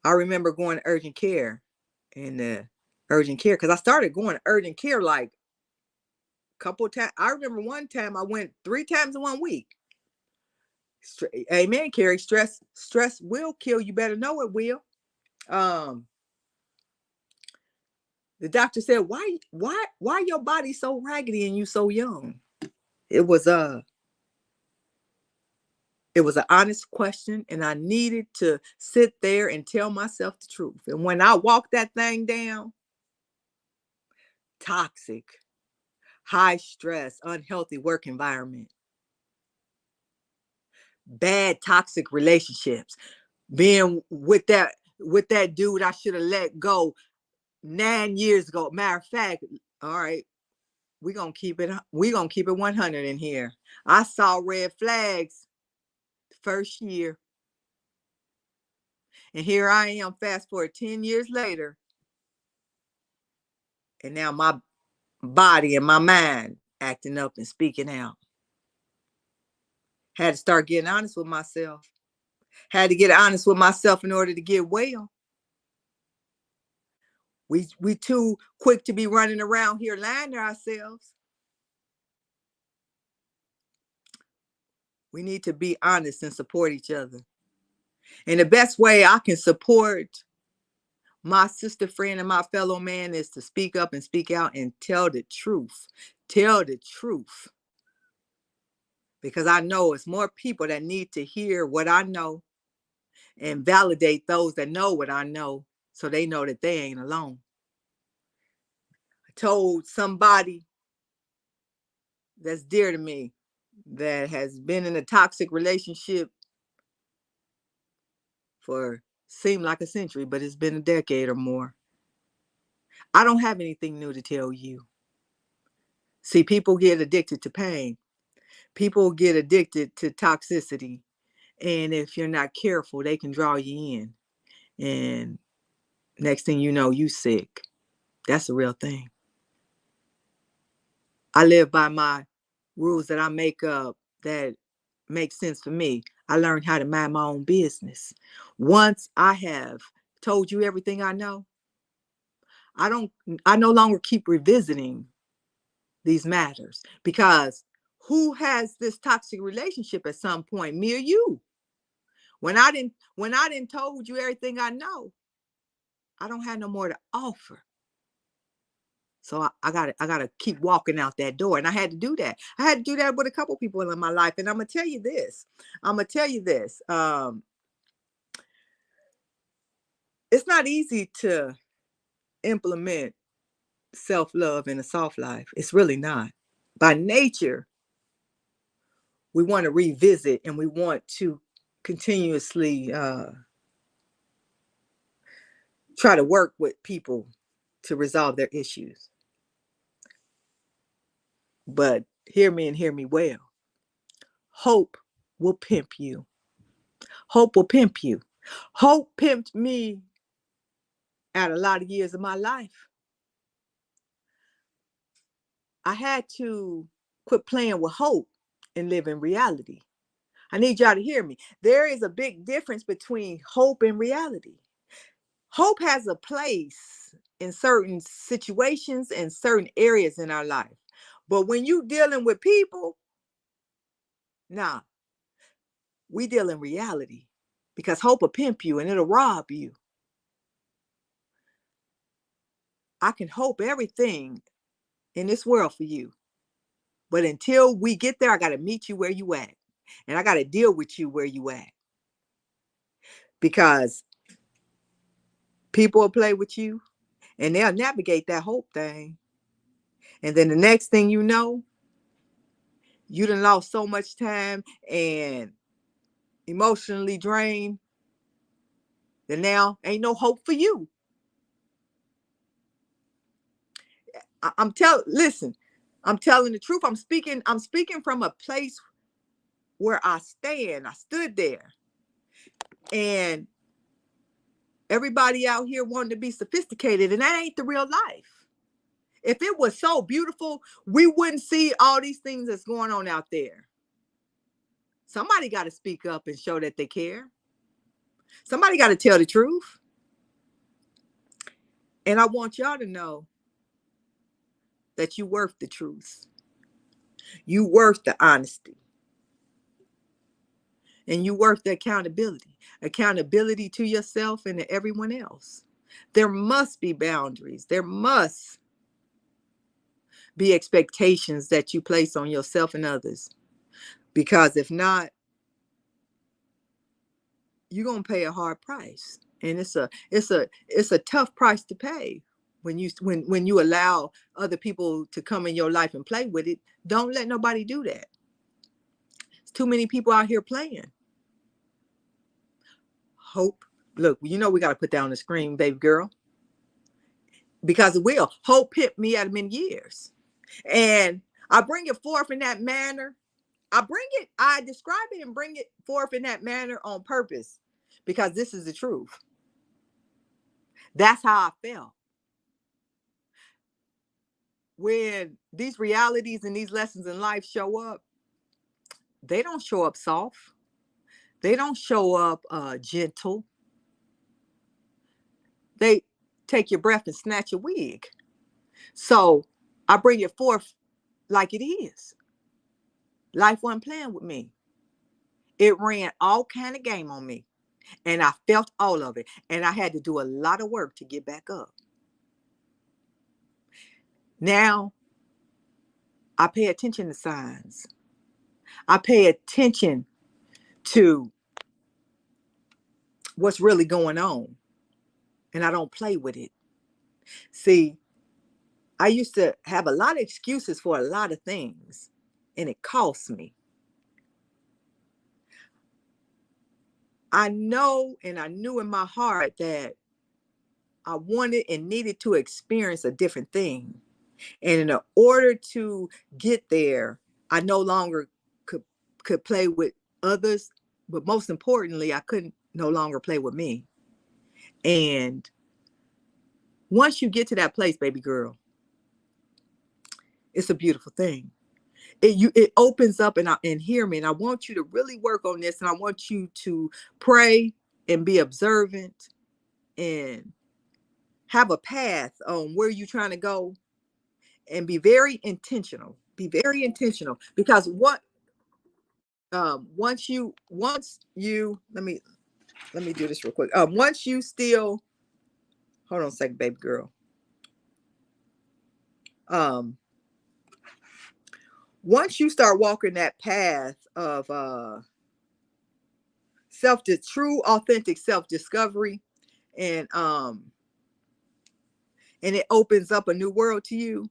I remember going to urgent care and urgent care because I started going to urgent care like a couple of times. I remember one time I went 3 times in 1 week. Amen, Carrie. Stress will kill. You better know it will. Um, the doctor said, why your body so raggedy and you so young? It was an honest question, and I needed to sit there and tell myself the truth. And when I walked that thing down, toxic, high stress, unhealthy work environment, bad toxic relationships, being with that dude I should have let go 9 years ago. Matter of fact, all right, we're gonna keep it 100 in here. I saw red flags the first year. And here I am, fast forward 10 years later. And now my body and my mind acting up and speaking out. Had to start getting honest with myself. Had to get honest with myself in order to get well. We too quick to be running around here lying to ourselves. We need to be honest and support each other. And the best way I can support my sister friend and my fellow man is to speak up and speak out and tell the truth. Tell the truth. Because I know it's more people that need to hear what I know and validate those that know what I know so they know that they ain't alone. I told somebody that's dear to me that has been in a toxic relationship for seemed like a century, but it's been a decade or more. I don't have anything new to tell you. See, people get addicted to pain. People get addicted to toxicity. And if you're not careful, they can draw you in. And next thing you know, you sick. That's the real thing. I live by my rules that I make up that make sense for me. I learned how to mind my own business. Once I have told you everything I know, I no longer keep revisiting these matters because who has this toxic relationship at some point, me or you? When I didn't told you everything I know, I don't have no more to offer. So I gotta keep walking out that door. And I had to do that. I had to do that with a couple people in my life. And I'm gonna tell you this. It's not easy to implement self-love in a soft life. It's really not. By nature, we want to revisit and we want to continuously try to work with people to resolve their issues. But hear me and hear me well. Hope will pimp you. Hope will pimp you. Hope pimped me at a lot of years of my life. I had to quit playing with hope and live in reality. I need y'all to hear me. There is a big difference between hope and reality. Hope has a place in certain situations and certain areas in our life. But when you dealing with people, nah, we deal in reality because hope will pimp you and it'll rob you. I can hope everything in this world for you. But until we get there, I got to meet you where you at. And I got to deal with you where you at. Because people will play with you and they'll navigate that hope thing. And then the next thing you know, you done lost so much time and emotionally drained that now ain't no hope for you. Listen, I'm telling the truth. I'm speaking from a place where I stood there. And everybody out here wanting to be sophisticated, and that ain't the real life. If it was so beautiful, we wouldn't see all these things that's going on out there. Somebody got to speak up and show that they care. Somebody got to tell the truth. And I want y'all to know that you worth the truth. You worth the honesty. And you worth the accountability to yourself and to everyone else. There must be boundaries. There must be expectations that you place on yourself and others. Because if not, you're gonna pay a hard price. And it's a tough price to pay when you allow other people to come in your life and play with it. Don't let nobody do that. There's too many people out here playing. Hope. Look, we got to put that on the screen, baby girl. Because it will. Hope hit me at many years. And I bring it forth in that manner. I describe it and bring it forth in that manner on purpose. Because this is the truth. That's how I felt. When these realities and these lessons in life show up, they don't show up soft. They don't show up gentle. They take your breath and snatch your wig. So I bring it forth like it is. Life wasn't playing with me. It ran all kind of game on me. And I felt all of it. And I had to do a lot of work to get back up. Now, I pay attention to signs. I pay attention to what's really going on. And I don't play with it. See, I used to have a lot of excuses for a lot of things. And it cost me. I know and I knew in my heart that I wanted and needed to experience a different thing. And in order to get there, I no longer could play with others, but most importantly, I couldn't no longer play with me. And once you get to that place, baby girl, it's a beautiful thing. It opens up and hear me. And I want you to really work on this. And I want you to pray and be observant and have a path on where you're trying to go and be very intentional. Be very intentional because once you let me do this real quick. Once you still hold on a second, baby girl. Um, once you start walking that path of true, authentic self-discovery, and it opens up a new world to you,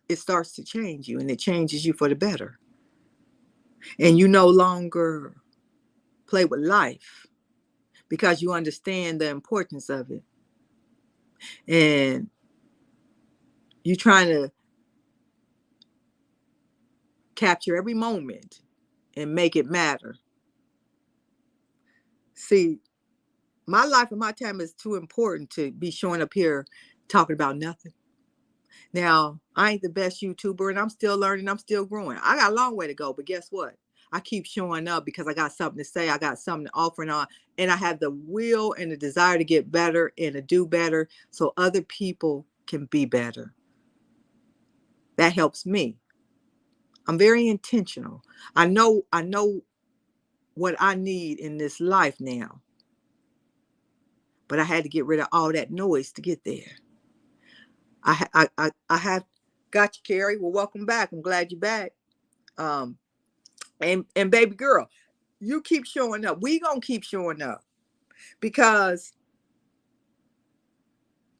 it starts to change you, and it changes you for the better. And you no longer play with life because you understand the importance of it. And you're trying to capture every moment and make it matter. See, my life and my time is too important to be showing up here talking about nothing. Now, I ain't the best YouTuber, and I'm still learning. I'm still growing. I got a long way to go, but guess what? I keep showing up because I got something to say. I got something to offer, and I have the will and the desire to get better and to do better so other people can be better. That helps me. I'm very intentional. I know what I need in this life now, but I had to get rid of all that noise to get there. I have got you, Carrie. Well, welcome back. I'm glad you're back. And baby girl, you keep showing up. We gonna keep showing up because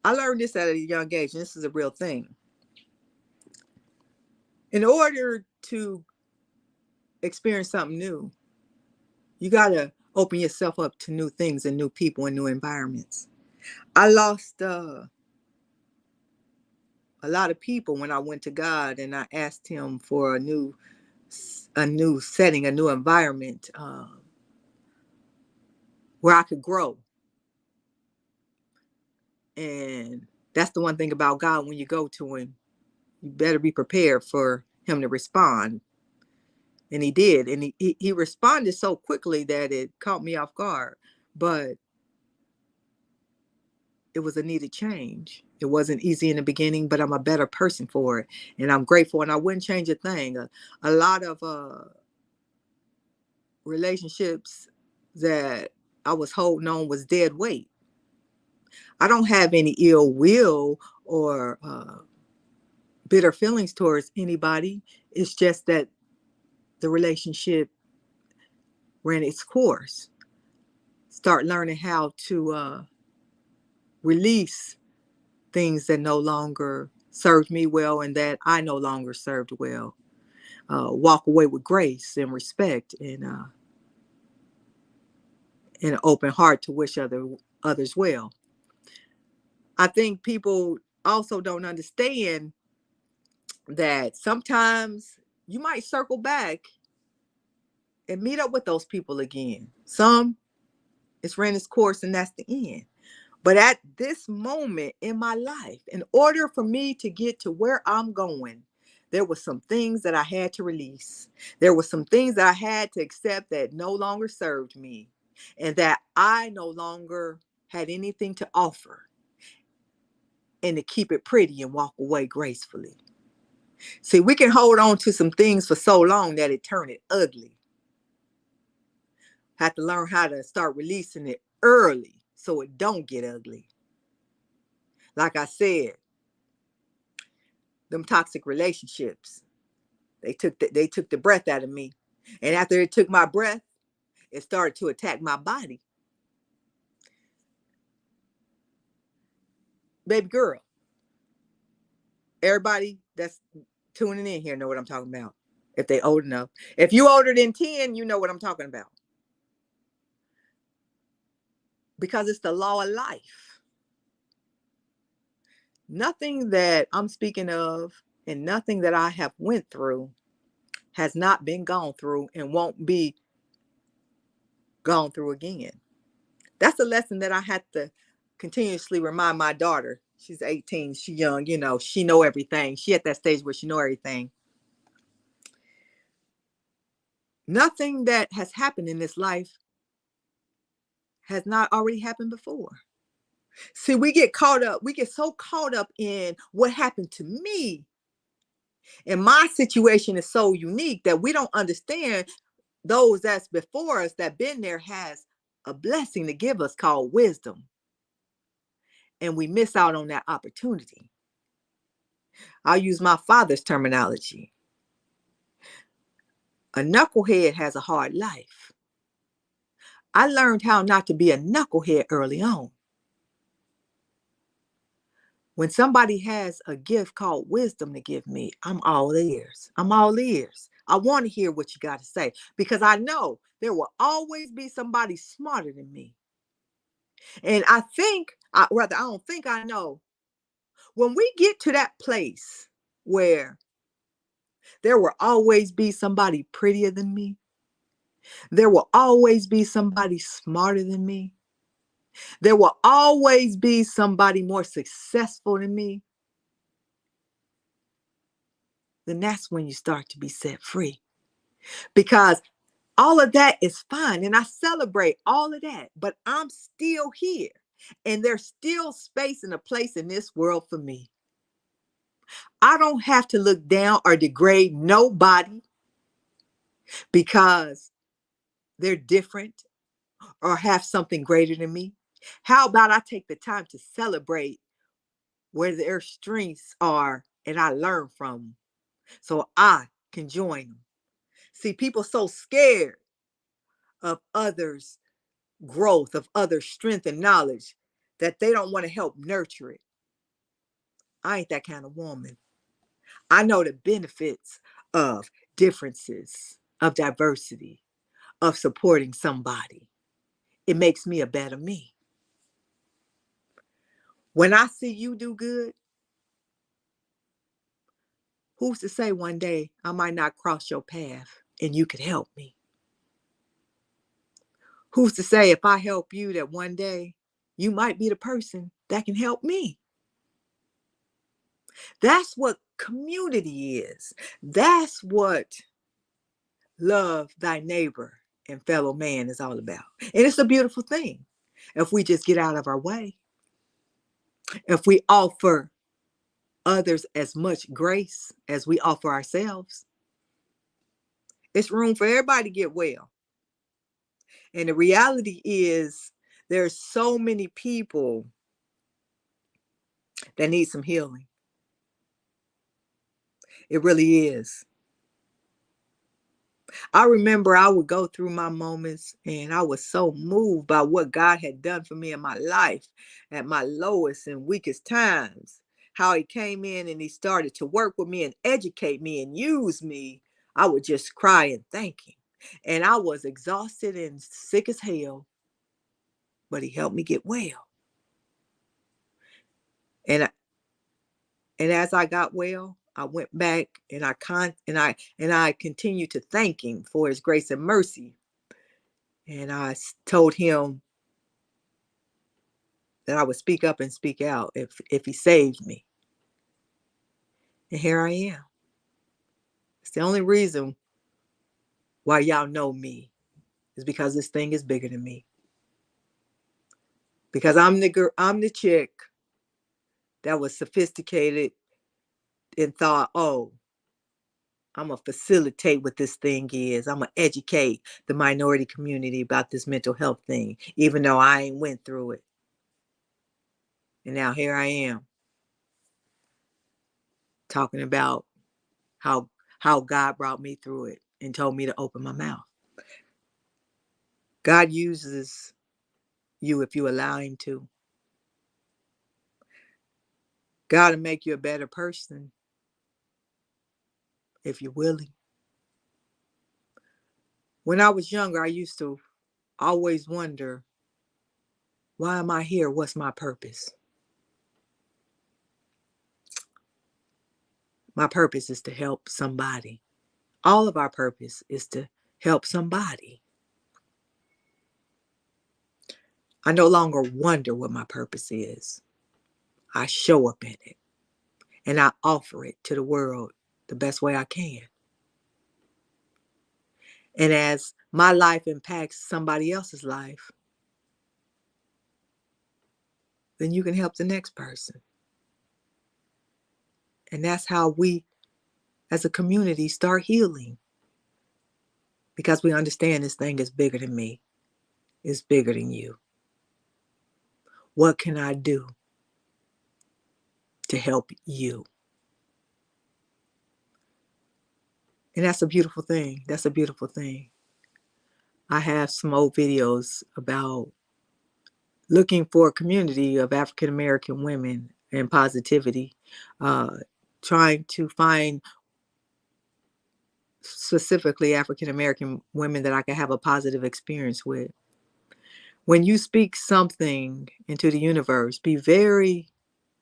I learned this at a young age, and this is a real thing. In order to experience something new, you gotta open yourself up to new things and new people and new environments. I lost a lot of people when I went to God and I asked Him for a new setting, a new environment where I could grow. And that's the one thing about God: when you go to Him, you better be prepared for Him to respond. And He did, and he responded so quickly that it caught me off guard. But it was a needed change. It wasn't easy in the beginning, but I'm a better person for it, and I'm grateful. And I wouldn't change a thing. A lot of relationships that I was holding on was dead weight. I don't have any ill will or bitter feelings towards anybody. It's just that the relationship ran its course. Start learning how to release things that no longer served me well and that I no longer served well. Walk away with grace and respect and an open heart to wish others well. I think people also don't understand that sometimes you might circle back and meet up with those people again. Some, it's ran its course and that's the end. But at this moment in my life, in order for me to get to where I'm going, there were some things that I had to release. There were some things that I had to accept that no longer served me and that I no longer had anything to offer, and to keep it pretty and walk away gracefully. See, we can hold on to some things for so long that it turn it ugly. Have to learn how to start releasing it early so it don't get ugly. Like I said, them toxic relationships, they took the breath out of me. And after it took my breath, it started to attack my body. Baby girl, everybody that's tuning in here know what I'm talking about. If they old enough. If you older than 10, you know what I'm talking about. Because it's the law of life. Nothing that I'm speaking of and nothing that I have went through has not been gone through and won't be gone through again. That's a lesson that I had to continuously remind my daughter. She's 18, she's young, she know everything. She at that stage where she know everything. Nothing that has happened in this life has not already happened before. See, we get so caught up in what happened to me. And my situation is so unique that we don't understand those that's before us that been there has a blessing to give us called wisdom. and we miss out on that opportunity. I'll use my father's terminology. A knucklehead has a hard life. I learned how not to be a knucklehead early on. When somebody has a gift called wisdom to give me, I'm all ears. I'm all ears. I want to hear what you got to say because I know there will always be somebody smarter than me. And I don't think I know, when we get to that place where there will always be somebody prettier than me, there will always be somebody smarter than me, there will always be somebody more successful than me, then that's when you start to be set free. Because all of that is fine. And I celebrate all of that. But I'm still here. And there's still space and a place in this world for me. I don't have to look down or degrade nobody because they're different or have something greater than me. How about I take the time to celebrate where their strengths are and I learn from them so I can join them. See, people so scared of others' growth, of others' strength and knowledge, that they don't want to help nurture it. I ain't that kind of woman. I know the benefits of differences, of diversity, of supporting somebody. It makes me a better me. When I see you do good, who's to say one day I might not cross your path and you could help me? Who's to say if I help you that one day you might be the person that can help me? That's what community is. That's what love thy neighbor and fellow man is all about. And it's a beautiful thing. If we just get out of our way, if we offer others as much grace as we offer ourselves, it's room for everybody to get well. And the reality is there's so many people that need some healing. It really is. I remember I would go through my moments and I was so moved by what God had done for me in my life at my lowest and weakest times. How he came in and he started to work with me and educate me and use me. I would just cry and thank him. And I was exhausted and sick as hell, but he helped me get well. And and as I got well, I went back and I continued to thank him for his grace and mercy. And I told him that I would speak up and speak out if he saved me. And here I am. It's the only reason why y'all know me is because this thing is bigger than me. Because I'm the chick that was sophisticated and thought, oh, I'm going to facilitate what this thing is. I'm going to educate the minority community about this mental health thing, even though I ain't went through it. And now here I am talking about how God brought me through it and told me to open my mouth. God uses you if you allow him to. God will make you a better person if you're willing. When I was younger, I used to always wonder, why am I here? What's my purpose? My purpose is to help somebody. All of our purpose is to help somebody. I no longer wonder what my purpose is. I show up in it and I offer it to the world the best way I can. And as my life impacts somebody else's life, then you can help the next person. And that's how we, as a community, start healing. Because we understand this thing is bigger than me. It's bigger than you. What can I do to help you. And that's a beautiful thing. That's a beautiful thing. I have some old videos about looking for a community of African American women and positivity, trying to find specifically African American women that I can have a positive experience with. When you speak something into the universe, be very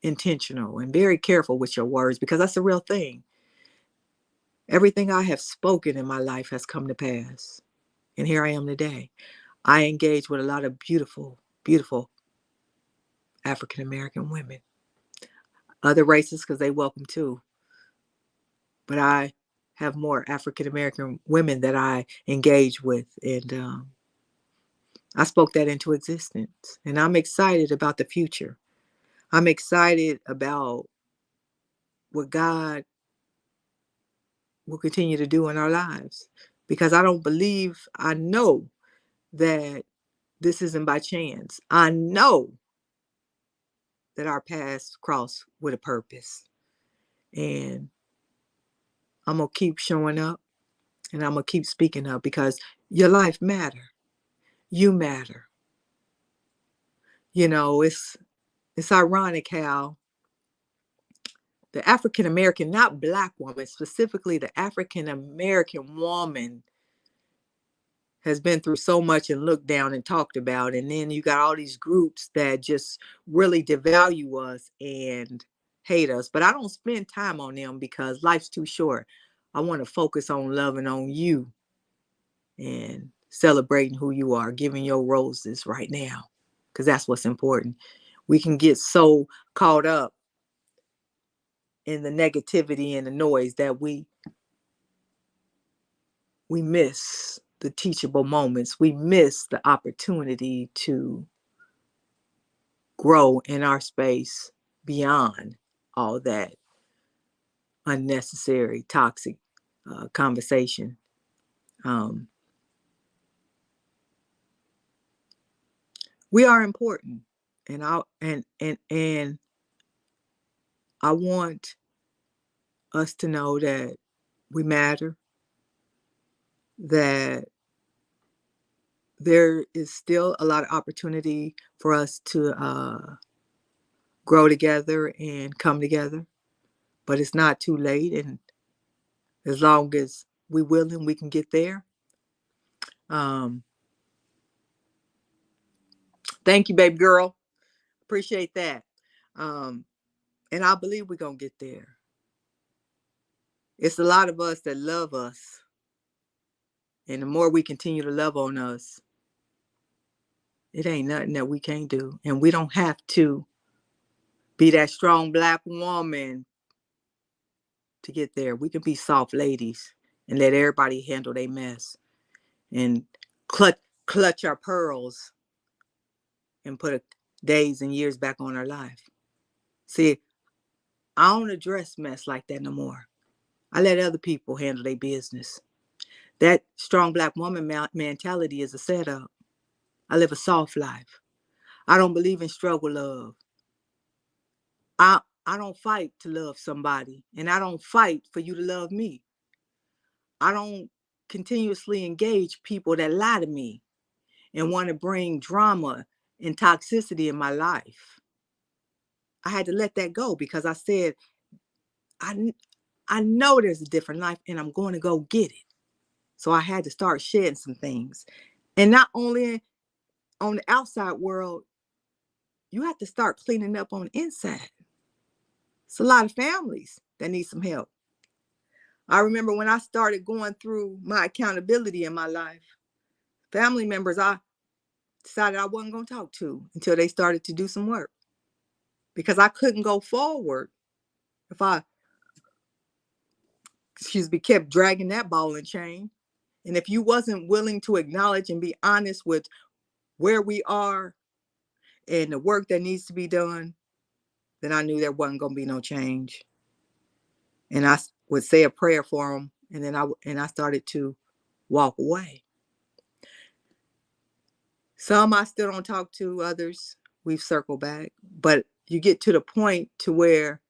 intentional and very careful with your words, because that's the real thing. Everything I have spoken in my life has come to pass. And here I am today. I engage with a lot of beautiful, beautiful African American women. Other races, because they welcome too. But I have more African American women that I engage with. And I spoke that into existence. And I'm excited about the future. I'm excited about what God will continue to do in our lives. Because I know that this isn't by chance. I know that our paths cross with a purpose. And I'm going to keep showing up, and I'm going to keep speaking up, because your life matter. You matter. You know, it's ironic how the African American, not Black woman, specifically the African American woman, has been through so much and looked down and talked about. And then you got all these groups that just really devalue us and hate us. But I don't spend time on them because life's too short. I want to focus on loving on you and celebrating who you are, giving your roses right now, because that's what's important. We can get so caught up in the negativity and the noise that we miss the teachable moments. We miss the opportunity to grow in our space beyond all that unnecessary, toxic conversation. We are important, and I want us to know that we matter, that there is still a lot of opportunity for us to grow together and come together, but it's not too late. And as long as we willing, we can get there. Thank you, baby girl. Appreciate that. And I believe we're going to get there. It's a lot of us that love us. And the more we continue to love on us, it ain't nothing that we can't do. And we don't have to be that strong Black woman to get there. We can be soft ladies and let everybody handle their mess and clutch our pearls and put days and years back on our life. See, I don't address mess like that no more. I let other people handle their business. That strong Black woman mentality is a setup. I live a soft life. I don't believe in struggle love. I don't fight to love somebody, and I don't fight for you to love me. I don't continuously engage people that lie to me and want to bring drama and toxicity in my life. I had to let that go because I said, I know there's a different life and I'm going to go get it. So I had to start shedding some things. And not only on the outside world, you have to start cleaning up on the inside. It's a lot of families that need some help. I remember when I started going through my accountability in my life, family members I decided I wasn't going to talk to until they started to do some work, because I couldn't go forward if I, kept dragging that ball and chain. And if you wasn't willing to acknowledge and be honest with where we are and the work that needs to be done, then I knew there wasn't going to be no change. And I would say a prayer for them, and then I started to walk away. Some I still don't talk to, others we've circled back. But you get to the point to where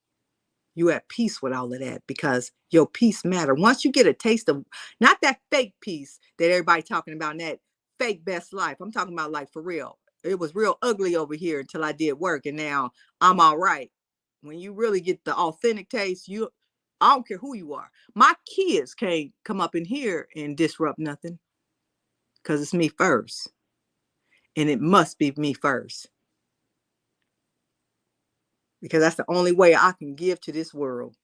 You at peace with all of that because your peace matter. Once you get a taste of not that fake peace that everybody talking about, that fake best life. I'm talking about like for real. It was real ugly over here until I did work, and now I'm all right. When you really get the authentic taste, I don't care who you are. My kids can't come up in here and disrupt nothing because it's me first. And it must be me first. Because that's the only way I can give to this world.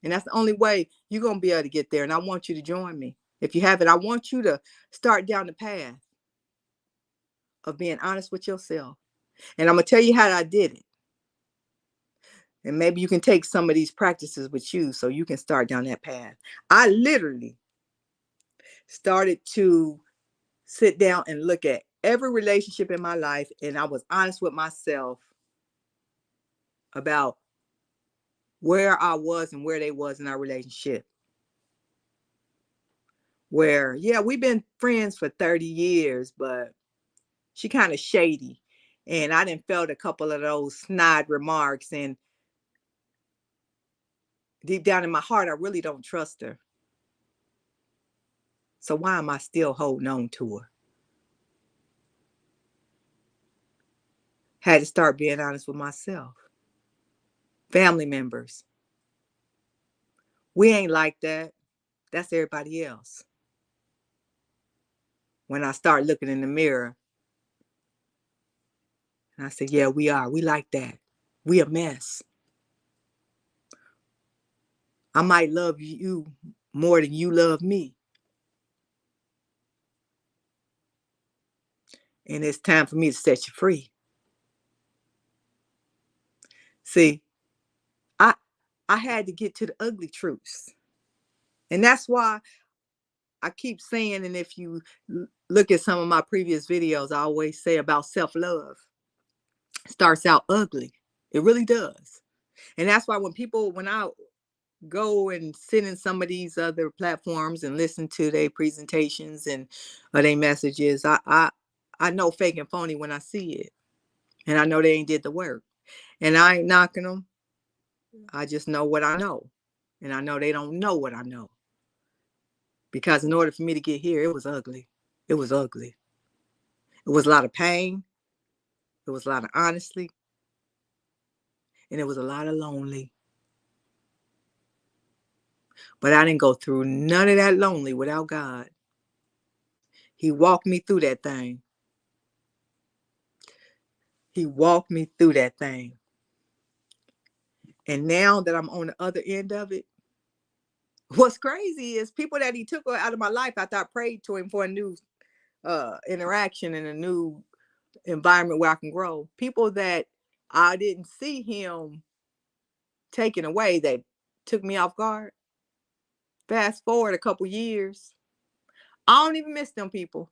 And that's the only way you're going to be able to get there. And I want you to join me. If you haven't, I want you to start down the path of being honest with yourself. And I'm going to tell you how I did it. And maybe you can take some of these practices with you so you can start down that path. I literally started to sit down and look at every relationship in my life. And I was honest with myself about where I was and where they was in our relationship. Where, yeah, we've been friends for 30 years, but she kind of shady. And I didn't felt a couple of those snide remarks. And deep down in my heart, I really don't trust her. So why am I still holding on to her? Had to start being honest with myself. Family members. We ain't like that. That's everybody else. When I start looking in the mirror, and I said, yeah, we are. We like that. We a mess. I might love you more than you love me. And it's time for me to set you free. See, I had to get to the ugly truths. And that's why I keep saying, and if you look at some of my previous videos, I always say about self-love. Starts out ugly. It really does. And that's why when I go and sit in some of these other platforms and listen to their presentations and their messages, I know fake and phony when I see it. And I know they ain't did the work. And I ain't knocking them. I just know what I know. And I know they don't know what I know. Because in order for me to get here, it was ugly. It was ugly. It was a lot of pain. It was a lot of honesty. And it was a lot of lonely. But I didn't go through none of that lonely without God. He walked me through that thing. He walked me through that thing. And now that I'm on the other end of it, what's crazy is people that he took out of my life after I prayed to him for a new interaction and a new environment where I can grow. People that I didn't see him taken away, that took me off guard. Fast forward a couple years, I don't even miss them people.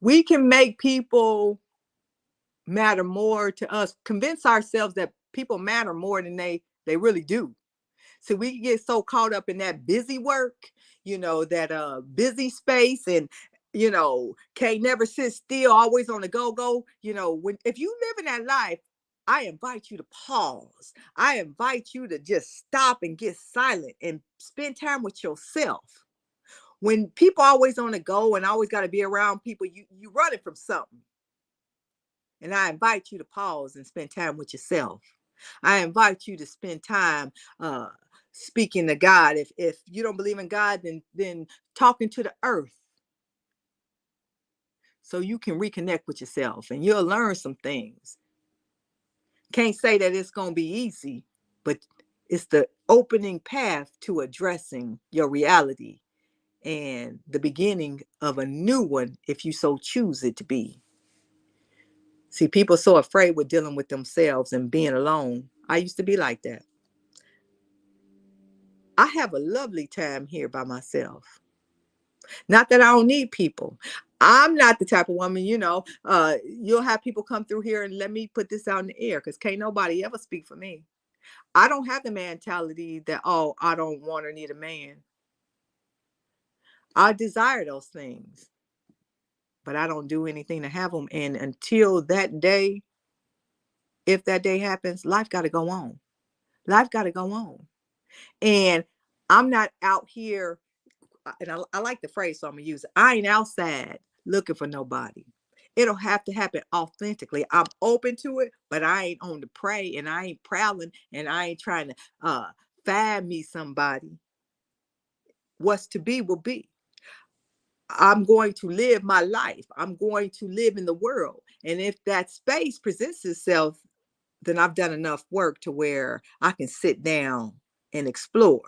We can make people matter more to us, convince ourselves that people matter more than they really do. So we get so caught up in that busy work, that busy space, and can't never sit still, always on the go. If you live in that life, I invite you to pause. I invite you to just stop and get silent and spend time with yourself. When people always on the go and always got to be around people, you running from something. And I invite you to pause and spend time with yourself. I invite you to spend time speaking to God. If you don't believe in God, then talking to the earth so you can reconnect with yourself and you'll learn some things. Can't say that it's going to be easy, but it's the opening path to addressing your reality and the beginning of a new one if you so choose it to be. See, people are so afraid with dealing with themselves and being alone. I used to be like that. I have a lovely time here by myself. Not that I don't need people. I'm not the type of woman, you'll have people come through here and let me put this out in the air because can't nobody ever speak for me. I don't have the mentality that, oh, I don't want or need a man. I desire those things, but I don't do anything to have them. And until that day, if that day happens, life got to go on. Life got to go on. And I'm not out here, and I like the phrase, so I'm going to use it. I ain't outside looking for nobody. It'll have to happen authentically. I'm open to it, but I ain't on the prey, and I ain't prowling, and I ain't trying to find me somebody. What's to be will be. I'm going to live my life. I'm going to live in the world. And if that space presents itself, then I've done enough work to where I can sit down and explore.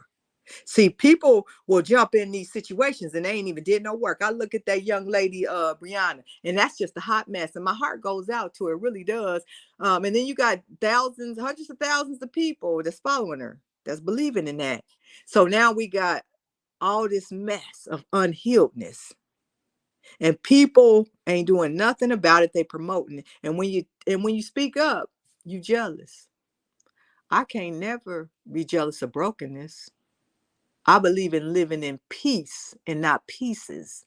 See, people will jump in these situations and they ain't even did no work. I look at that young lady, Brianna, and that's just a hot mess. And my heart goes out to her, it really does. And then you got thousands, hundreds of thousands of people that's following her, that's believing in that. So now we got all this mess of unhealedness. And people ain't doing nothing about it. They promoting it. And when you speak up, you jealous. I can't never be jealous of brokenness. I believe in living in peace and not pieces.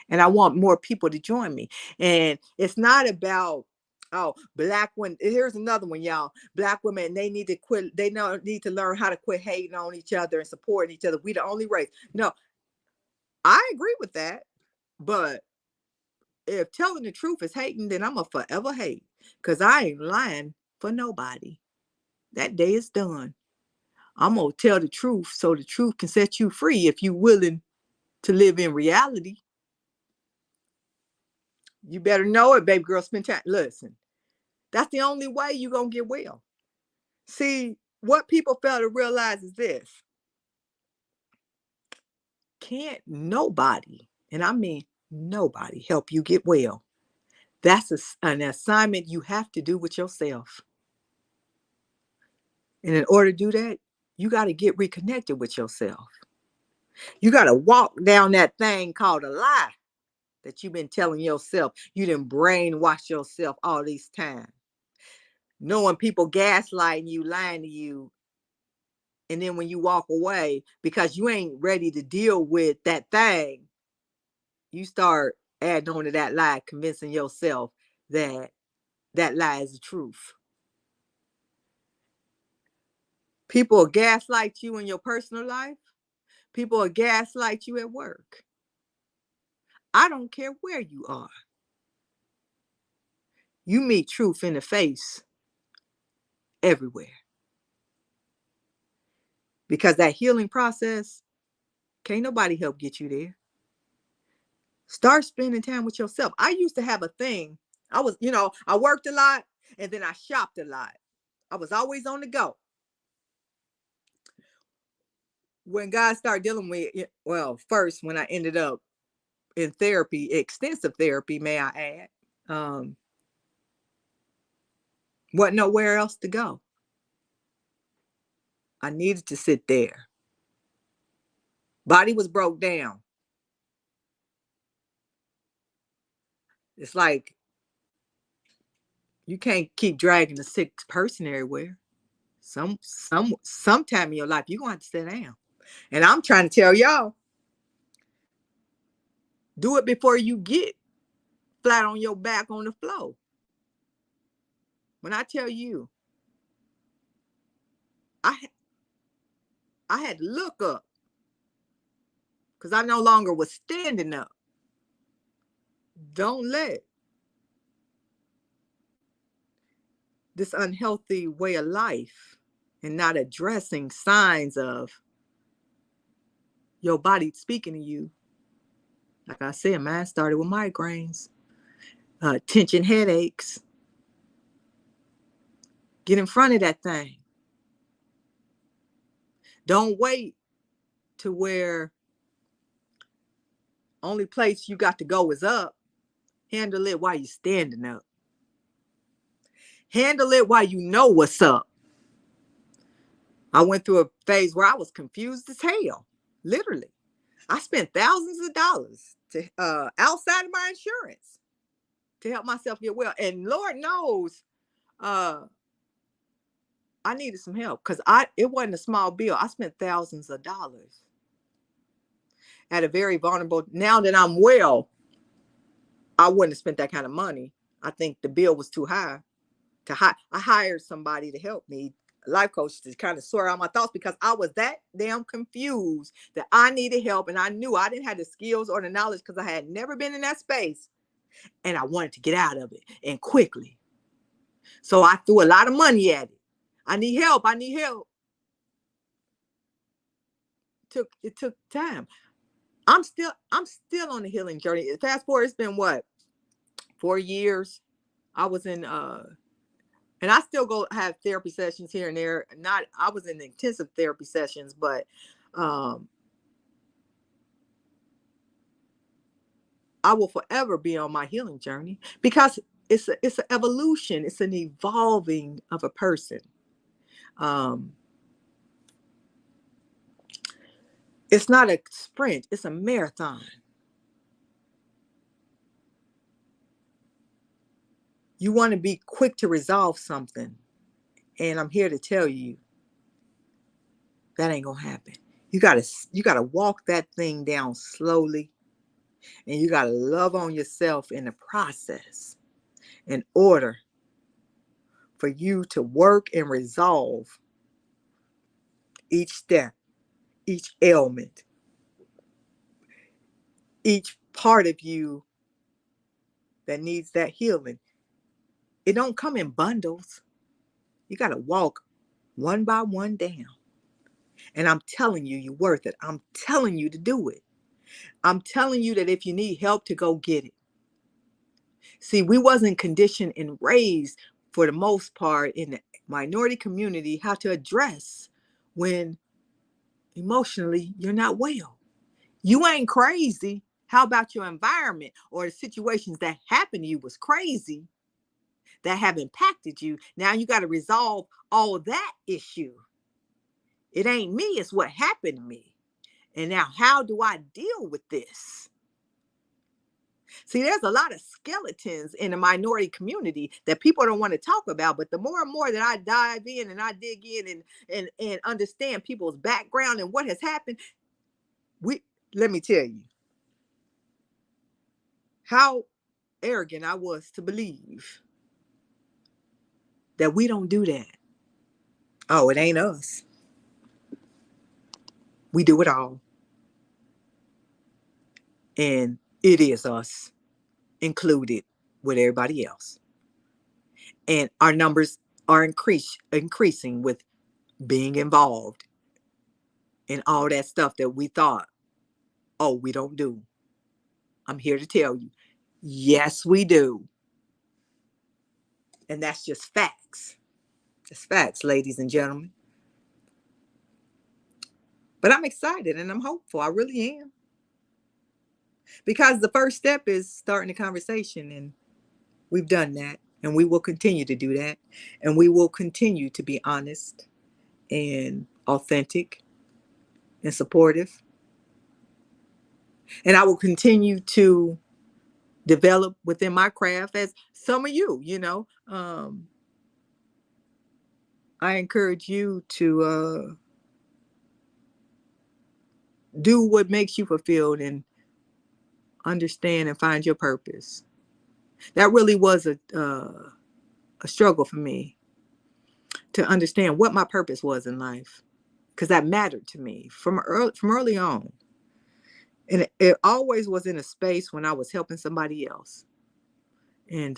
And I want more people to join me. And it's not about, oh, Black women. Here's another one, y'all. Black women, they need to quit. They need to learn how to quit hating on each other and supporting each other. We the only race. No, I agree with that. But if telling the truth is hating, then I'm a forever hate. Because I ain't lying for nobody. That day is done. I'm going to tell the truth so the truth can set you free if you're willing to live in reality. You better know it, baby girl. Spend time. Listen, that's the only way you're going to get well. See, what people fail to realize is this. Can't nobody, and I mean nobody, help you get well. That's an assignment you have to do with yourself. And in order to do that, you got to get reconnected with yourself. You got to walk down that thing called a lie that you've been telling yourself. You done brainwash yourself all these times. Knowing people gaslighting you, lying to you. And then when you walk away, because you ain't ready to deal with that thing, you start adding on to that lie, convincing yourself that that lie is the truth. People will gaslight you in your personal life. People will gaslight you at work. I don't care where you are. You meet truth in the face everywhere. Because that healing process, can't nobody help get you there. Start spending time with yourself. I used to have a thing. I worked a lot and then I shopped a lot. I was always on the go. When God started dealing with, well, first when I ended up in therapy, extensive therapy, may I add, wasn't nowhere else to go. I needed to sit there. Body was broke down. It's like you can't keep dragging the sick person everywhere. Sometime in your life, you're gonna have to sit down. And I'm trying to tell y'all, do it before you get flat on your back on the floor. When I tell you, I had to look up because I no longer was standing up. Don't let this unhealthy way of life and not addressing signs of your body speaking to you. Like I said, mine started with migraines, tension headaches. Get in front of that thing. Don't wait to where only place you got to go is up. Handle it while you're standing up. Handle it while you know what's up. I went through a phase where I was confused as hell. Literally. I spent thousands of dollars to outside of my insurance to help myself get well. And Lord knows I needed some help because it wasn't a small bill. I spent thousands of dollars at a very vulnerable. Now that I'm well, I wouldn't have spent that kind of money. I think the bill was too high. I hired somebody to help me life coach to kind of sort out my thoughts because I was that damn confused that I needed help. And I knew I didn't have the skills or the knowledge because I had never been in that space. And I wanted to get out of it and quickly. So I threw a lot of money at it. I need help. I need help. It took time. I'm still on the healing journey. Fast forward, it's been what, 4 years. I was in and I still go have therapy sessions here and there. I was in intensive therapy sessions, but I will forever be on my healing journey because it's an evolution. It's an evolving of a person. It's not a sprint, it's a marathon. You want to be quick to resolve something. And I'm here to tell you that ain't gonna happen. You gotta walk that thing down slowly, and you gotta love on yourself in the process in order for you to work and resolve each step, each ailment, each part of you that needs that healing. It don't come in bundles. You gotta walk one by one down. And I'm telling you, you're worth it. I'm telling you to do it. I'm telling you that if you need help, to go get it. See, we wasn't conditioned and raised for the most part in the minority community how to address when emotionally you're not well. You ain't crazy. How about your environment or the situations that happened to you was crazy that have impacted you? Now you got to resolve all that issue. It ain't me, it's what happened to me. And now, how do I deal with this? See, there's a lot of skeletons in the minority community that people don't want to talk about. But the more and more that I dive in and I dig in and understand people's background and what has happened, let me tell you how arrogant I was to believe that we don't do that. Oh, it ain't us. We do it all. And it is us included with everybody else. And our numbers are increasing with being involved in all that stuff that we thought, oh, we don't do. I'm here to tell you, yes, we do. And that's just facts. Just facts, ladies and gentlemen. But I'm excited and I'm hopeful. I really am. Because the first step is starting a conversation, and we've done that. And we will continue to do that. And we will continue to be honest and authentic and supportive. And I will continue to develop within my craft as some of you, I encourage you to do what makes you fulfilled and understand and find your purpose. That really was a struggle for me to understand what my purpose was in life, because that mattered to me from early on. And it always was in a space when I was helping somebody else. And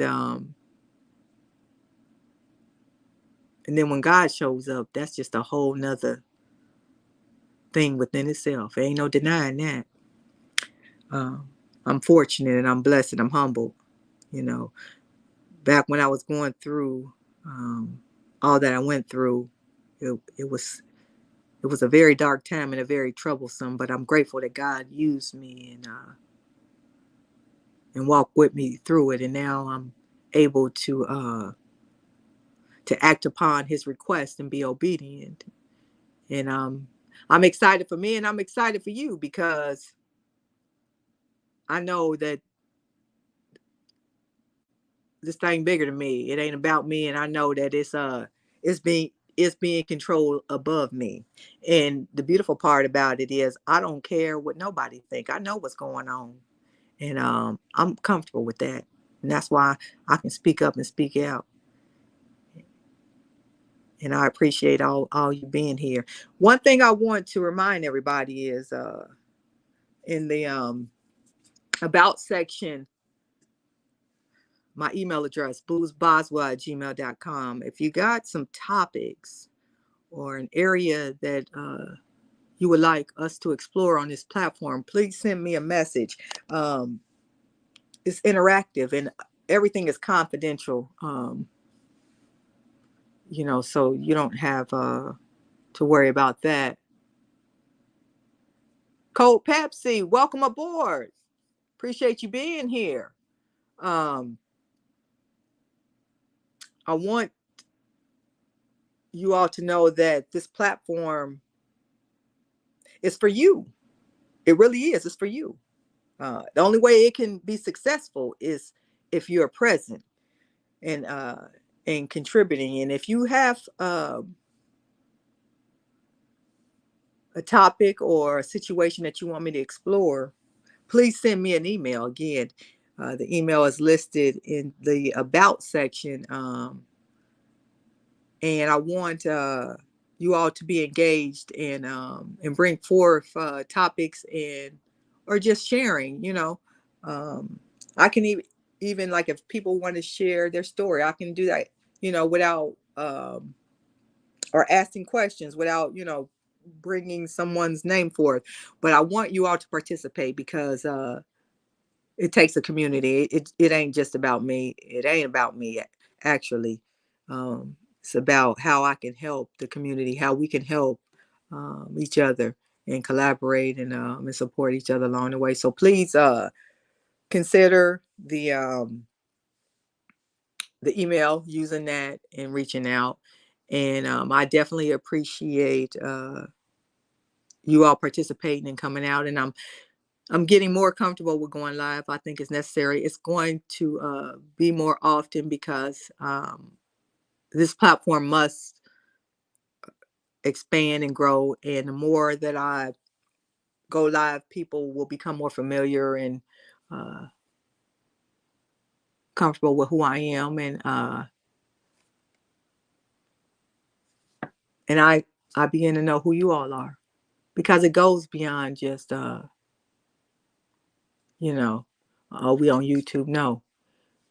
then when God shows up, that's just a whole nother thing within itself. Ain't no denying that. I'm fortunate and I'm blessed and I'm humbled. Back when I was going through all that I went through, it was a very dark time and a very troublesome. But I'm grateful that God used me and walked with me through it. And now I'm able to act upon His request and be obedient. And I'm excited for me and I'm excited for you, because I know that this thing bigger than me. It ain't about me, and I know that it's being controlled above me. And the beautiful part about it is I don't care what nobody think. I know what's going on, and I'm comfortable with that, and that's why I can speak up and speak out. And I appreciate all you being here. One thing I want to remind everybody is in the about section, my email address, boozboswell@gmail.com. If you got some topics or an area that you would like us to explore on this platform, please send me a message. It's interactive and everything is confidential. So you don't have to worry about that. Cold Pepsi, welcome aboard. Appreciate you being here. I want you all to know that this platform is for you. It really is. It's for you. The only way it can be successful is if you're present and contributing. And if you have a topic or a situation that you want me to explore, please send me an email. Again, the email is listed in the about section. And I want you all to be engaged and bring forth topics or just sharing. I can even like if people want to share their story, I can do that. Without or asking questions without bringing someone's name forth. But I want you all to participate because it takes a community. It ain't just about me. It ain't about me actually. It's about how I can help the community, how we can help each other and collaborate and support each other along the way. So please consider the email, using that and reaching out. And I definitely appreciate you all participating and coming out. And I'm getting more comfortable with going live. I think it's necessary. It's going to be more often because this platform must expand and grow. And the more that I go live, people will become more familiar and comfortable with who I am. And I begin to know who you all are, because it goes beyond just, we on YouTube. No,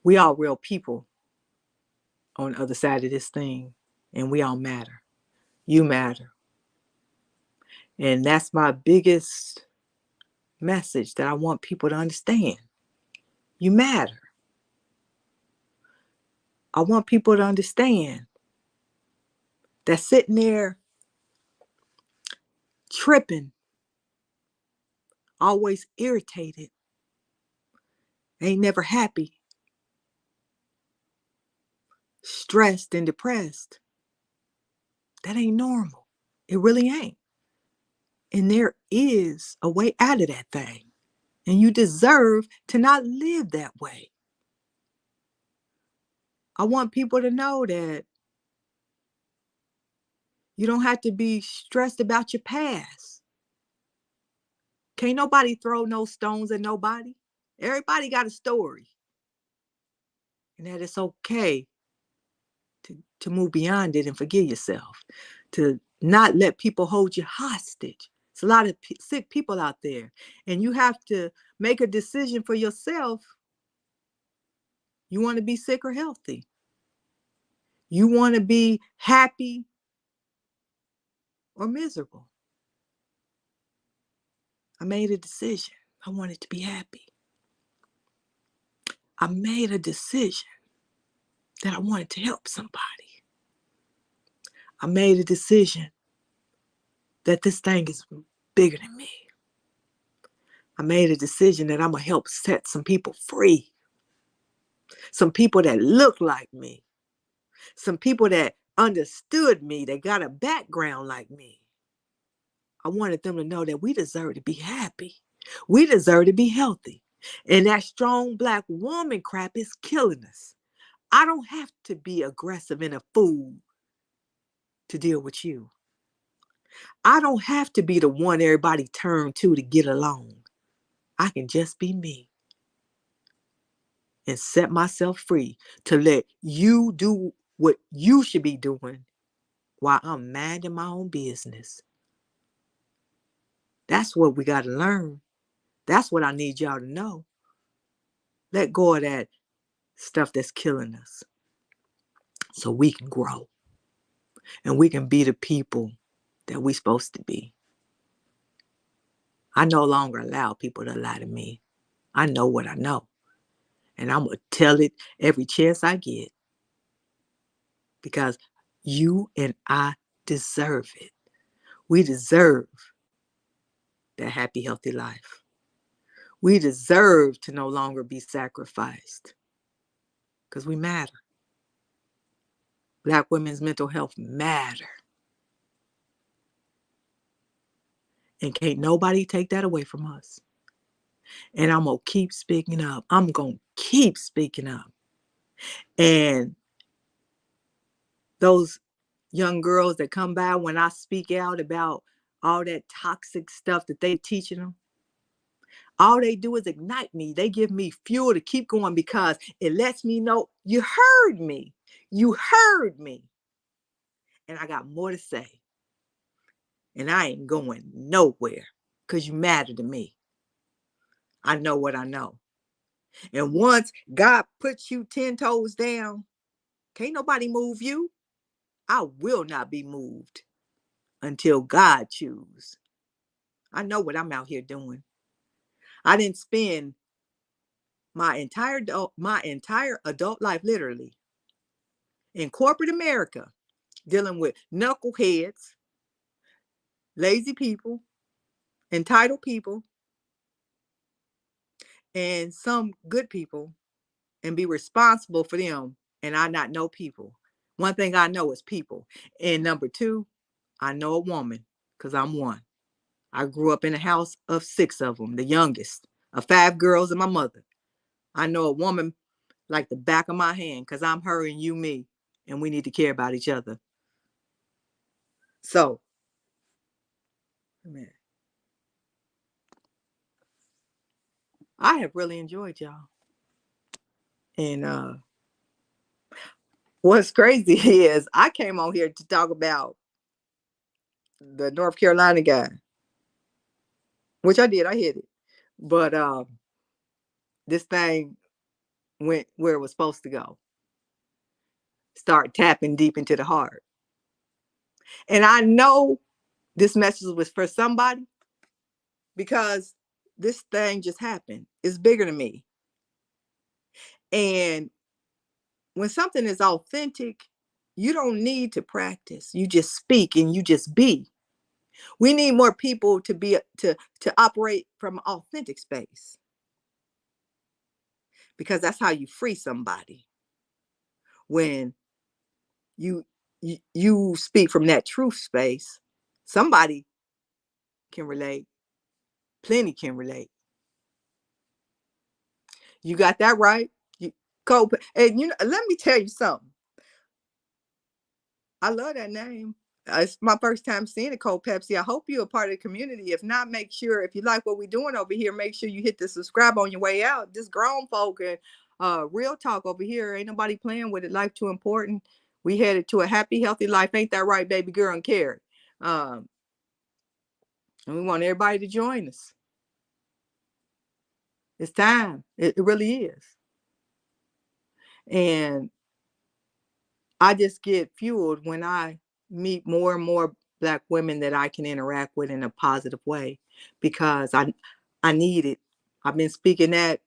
we all real people on the other side of this thing, and we all matter. You matter. And that's my biggest message that I want people to understand. You matter. I want people to understand that sitting there tripping, always irritated, ain't never happy, stressed and depressed, that ain't normal. It really ain't. And there is a way out of that thing. And you deserve to not live that way. I want people to know that you don't have to be stressed about your past. Can't nobody throw no stones at nobody. Everybody got a story. And that it's okay to move beyond it and forgive yourself. To not let people hold you hostage. It's a lot of sick people out there. And you have to make a decision for yourself. You want to be sick or healthy? You want to be happy or miserable? I made a decision. I wanted to be happy. I made a decision that I wanted to help somebody. I made a decision that this thing is bigger than me. I made a decision that I'm going to help set some people free. Some people that look like me. Some people that understood me, that got a background like me. I wanted them to know that we deserve to be happy. We deserve to be healthy. And that strong Black woman crap is killing us. I don't have to be aggressive and a fool to deal with you. I don't have to be the one everybody turn to get along. I can just be me and set myself free to let you do what you should be doing while I'm minding my own business. That's what we got to learn. That's what I need y'all to know. Let go of that stuff that's killing us so we can grow and we can be the people that we're supposed to be. I no longer allow people to lie to me. I know what I know. And I'm going to tell it every chance I get because you and I deserve it. We deserve that happy, healthy life. We deserve to no longer be sacrificed because we matter. Black women's mental health matter. And can't nobody take that away from us. And I'm going to keep speaking up. I'm going to keep speaking up. And those young girls that come by when I speak out about all that toxic stuff that they teaching them, all they do is ignite me. They give me fuel to keep going because it lets me know you heard me. You heard me. And I got more to say. And I ain't going nowhere because you matter to me. I know what I know. And once God puts you 10 toes down, can't nobody move you. I will not be moved until God chooses. I know what I'm out here doing. I didn't spend my entire adult life literally in corporate America dealing with knuckleheads, lazy people, entitled people, and some good people, and be responsible for them. And I not know people. One thing I know is people. And number two, I know a woman because I'm one. I grew up in a house of 6 of them, the youngest of 5 girls and my mother. I know a woman like the back of my hand because I'm her and you me, and we need to care about each other. So, man, I have really enjoyed y'all. And what's crazy is I came on here to talk about the North Carolina guy, which I did. I hit it. But this thing went where it was supposed to go. Start tapping deep into the heart. And I know this message was for somebody because this thing just happened. It's bigger than me. And when something is authentic, you don't need to practice. You just speak and you just be. We need more people to be to operate from an authentic space because that's how you free somebody. When you speak from that truth space, somebody can relate. Plenty can relate. You got that right. And let me tell you something. I love that name. It's my first time seeing a Cold Pepsi. I hope you're a part of the community. If not, make sure, if you like what we're doing over here, make sure you hit the subscribe on your way out. Just grown folk and real talk over here. Ain't nobody playing with it. Life too important. We headed to a happy, healthy life. Ain't that right, baby girl and Carrie? And we want everybody to join us. It's time. It really is. And I just get fueled when I meet more and more Black women that I can interact with in a positive way because I need it. I've been speaking that.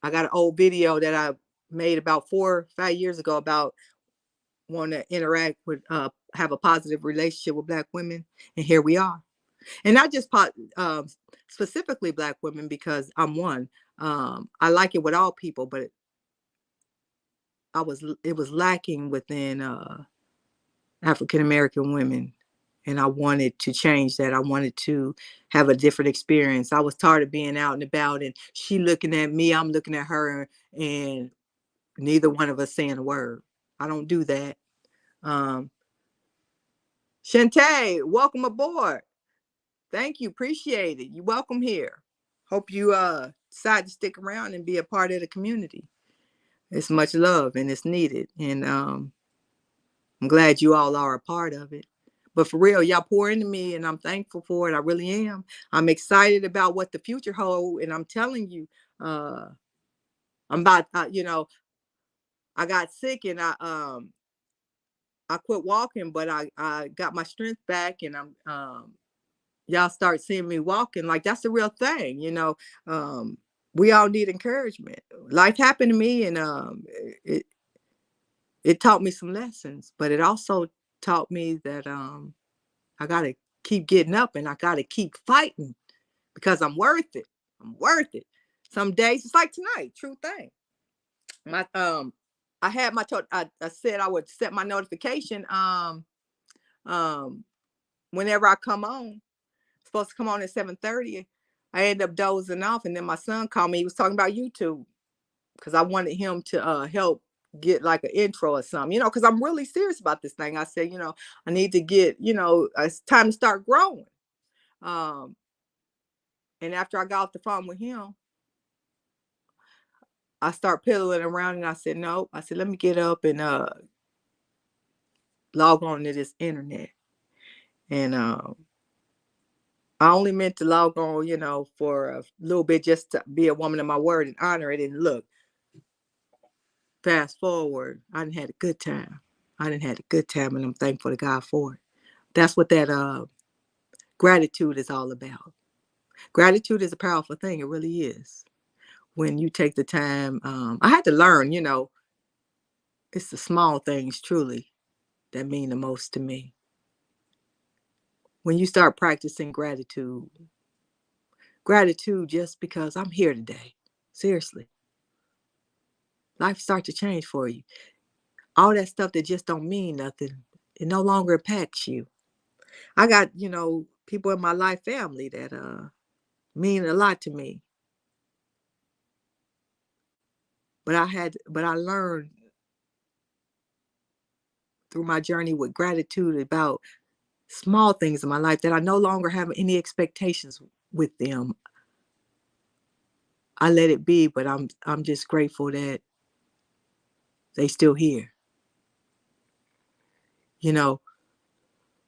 I got an old video that I made about 4 or 5 years ago about wanting to interact with, have a positive relationship with Black women. And here we are. And not just specifically Black women because I'm one. I like it with all people, but it was lacking within African American women. And I wanted to change that. I wanted to have a different experience. I was tired of being out and about and she looking at me, I'm looking at her, and neither one of us saying a word. I don't do that. Shantae, welcome aboard. Thank you. Appreciate it. You're welcome here. Hope you decide to stick around and be a part of the community. It's much love and it's needed. And I'm glad you all are a part of it. But for real, y'all pour into me, and I'm thankful for it. I really am. I'm excited about what the future holds, and I'm telling you, I'm about. I got sick, and I quit walking, but I got my strength back, and y'all start seeing me walking. Like, that's the real thing. We all need encouragement. Life happened to me, and it it taught me some lessons, but it also taught me that I gotta keep getting up, and I gotta keep fighting because I'm worth it. I'm worth it. Some days it's like tonight, true thing. My I had my I said I would set my notification um whenever I come on. Supposed to come on at 7:30. I ended up dozing off, and then my son called me. He was talking about YouTube because I wanted him to help get like an intro or something, because I'm really serious about this thing. I said, I need to get, it's time to start growing. Um, and after I got off the phone with him, I start piddling around, and I said, no. I said, let me get up and log on to this internet. And I only meant to log on, for a little bit, just to be a woman of my word and honor it. And look, fast forward, I done had a good time. I done had a good time, and I'm thankful to God for it. That's what that gratitude is all about. Gratitude is a powerful thing. It really is. When you take the time, I had to learn, it's the small things truly that mean the most to me. When you start practicing gratitude just because I'm here today. Seriously. Life starts to change for you. All that stuff that just don't mean nothing, it no longer impacts you. I got, people in my life, family that mean a lot to me. But I learned through my journey with gratitude about small things in my life that I no longer have any expectations with them. I let it be, but I'm just grateful that they still here. You know,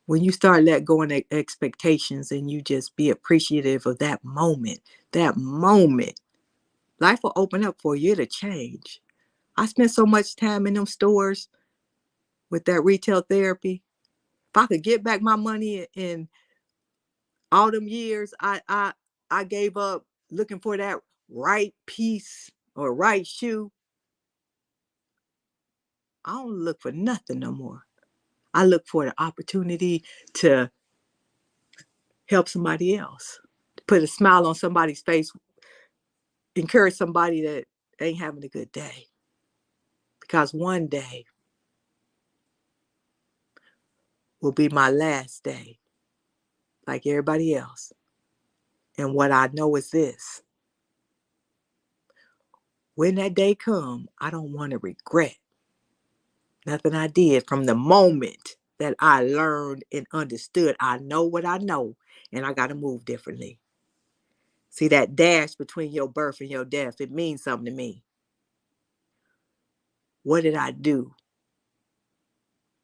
when you start let go of expectations and you just be appreciative of that moment, life will open up for you. It'll change. I spent so much time in them stores with that retail therapy. If I could get back my money in all them years, I gave up looking for that right piece or right shoe. I don't look for nothing no more. I look for the opportunity to help somebody else, put a smile on somebody's face, encourage somebody that ain't having a good day. Because one day will be my last day, like everybody else. And what I know is this: when that day comes, I don't want to regret nothing I did from the moment that I learned and understood. I know what I know, and I got to move differently. See, that dash between your birth and your death, it means something to me. What did I do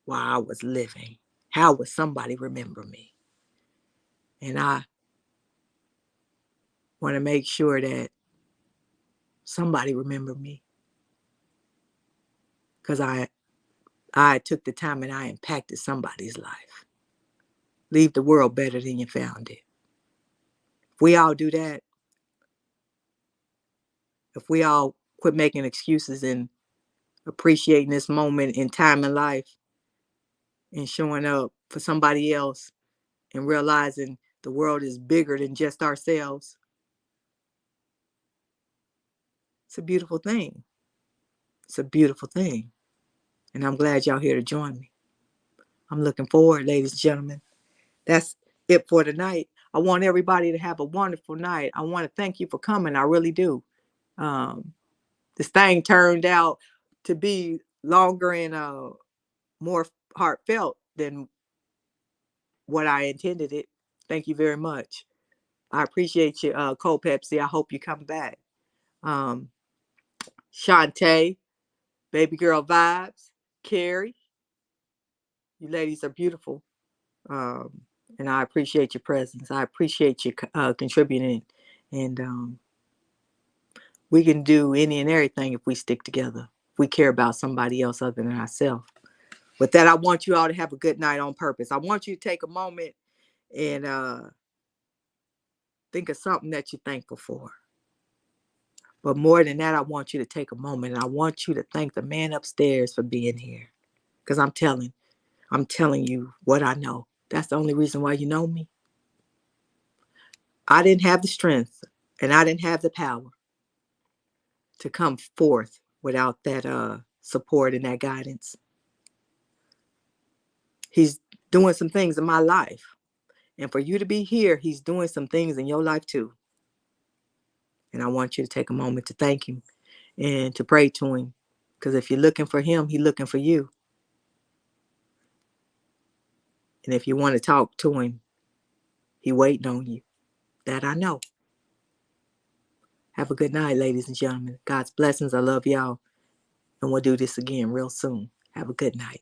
while I was living? How would somebody remember me? And I want to make sure that somebody remember me because I took the time and I impacted somebody's life. Leave the world better than you found it. If we all do that, if we all quit making excuses and appreciating this moment in time in life and showing up for somebody else and realizing the world is bigger than just ourselves, it's a beautiful thing. It's a beautiful thing. And I'm glad y'all here to join me. I'm looking forward, ladies and gentlemen. That's it for tonight. I want everybody to have a wonderful night. I want to thank you for coming. I really do. Um, this thing turned out to be longer and more heartfelt than what I intended it. Thank you very much. I appreciate you, Cold Pepsi. I hope you come back. Um, Shantae, Baby Girl Vibes, Carrie, you ladies are beautiful. And I appreciate your presence. I appreciate you contributing. And we can do any and everything if we stick together. If we care about somebody else other than ourselves. With that, I want you all to have a good night on purpose. I want you to take a moment and think of something that you're thankful for. But more than that, I want you to take a moment and I want you to thank the man upstairs for being here. Because I'm telling you what I know. That's the only reason why you know me. I didn't have the strength and I didn't have the power to come forth without that support and that guidance. He's doing some things in my life. And for you to be here, he's doing some things in your life too. And I want you to take a moment to thank him and to pray to him. Because if you're looking for him, he's looking for you. And if you want to talk to him, he's waiting on you. That I know. Have a good night, ladies and gentlemen. God's blessings. I love y'all. And we'll do this again real soon. Have a good night.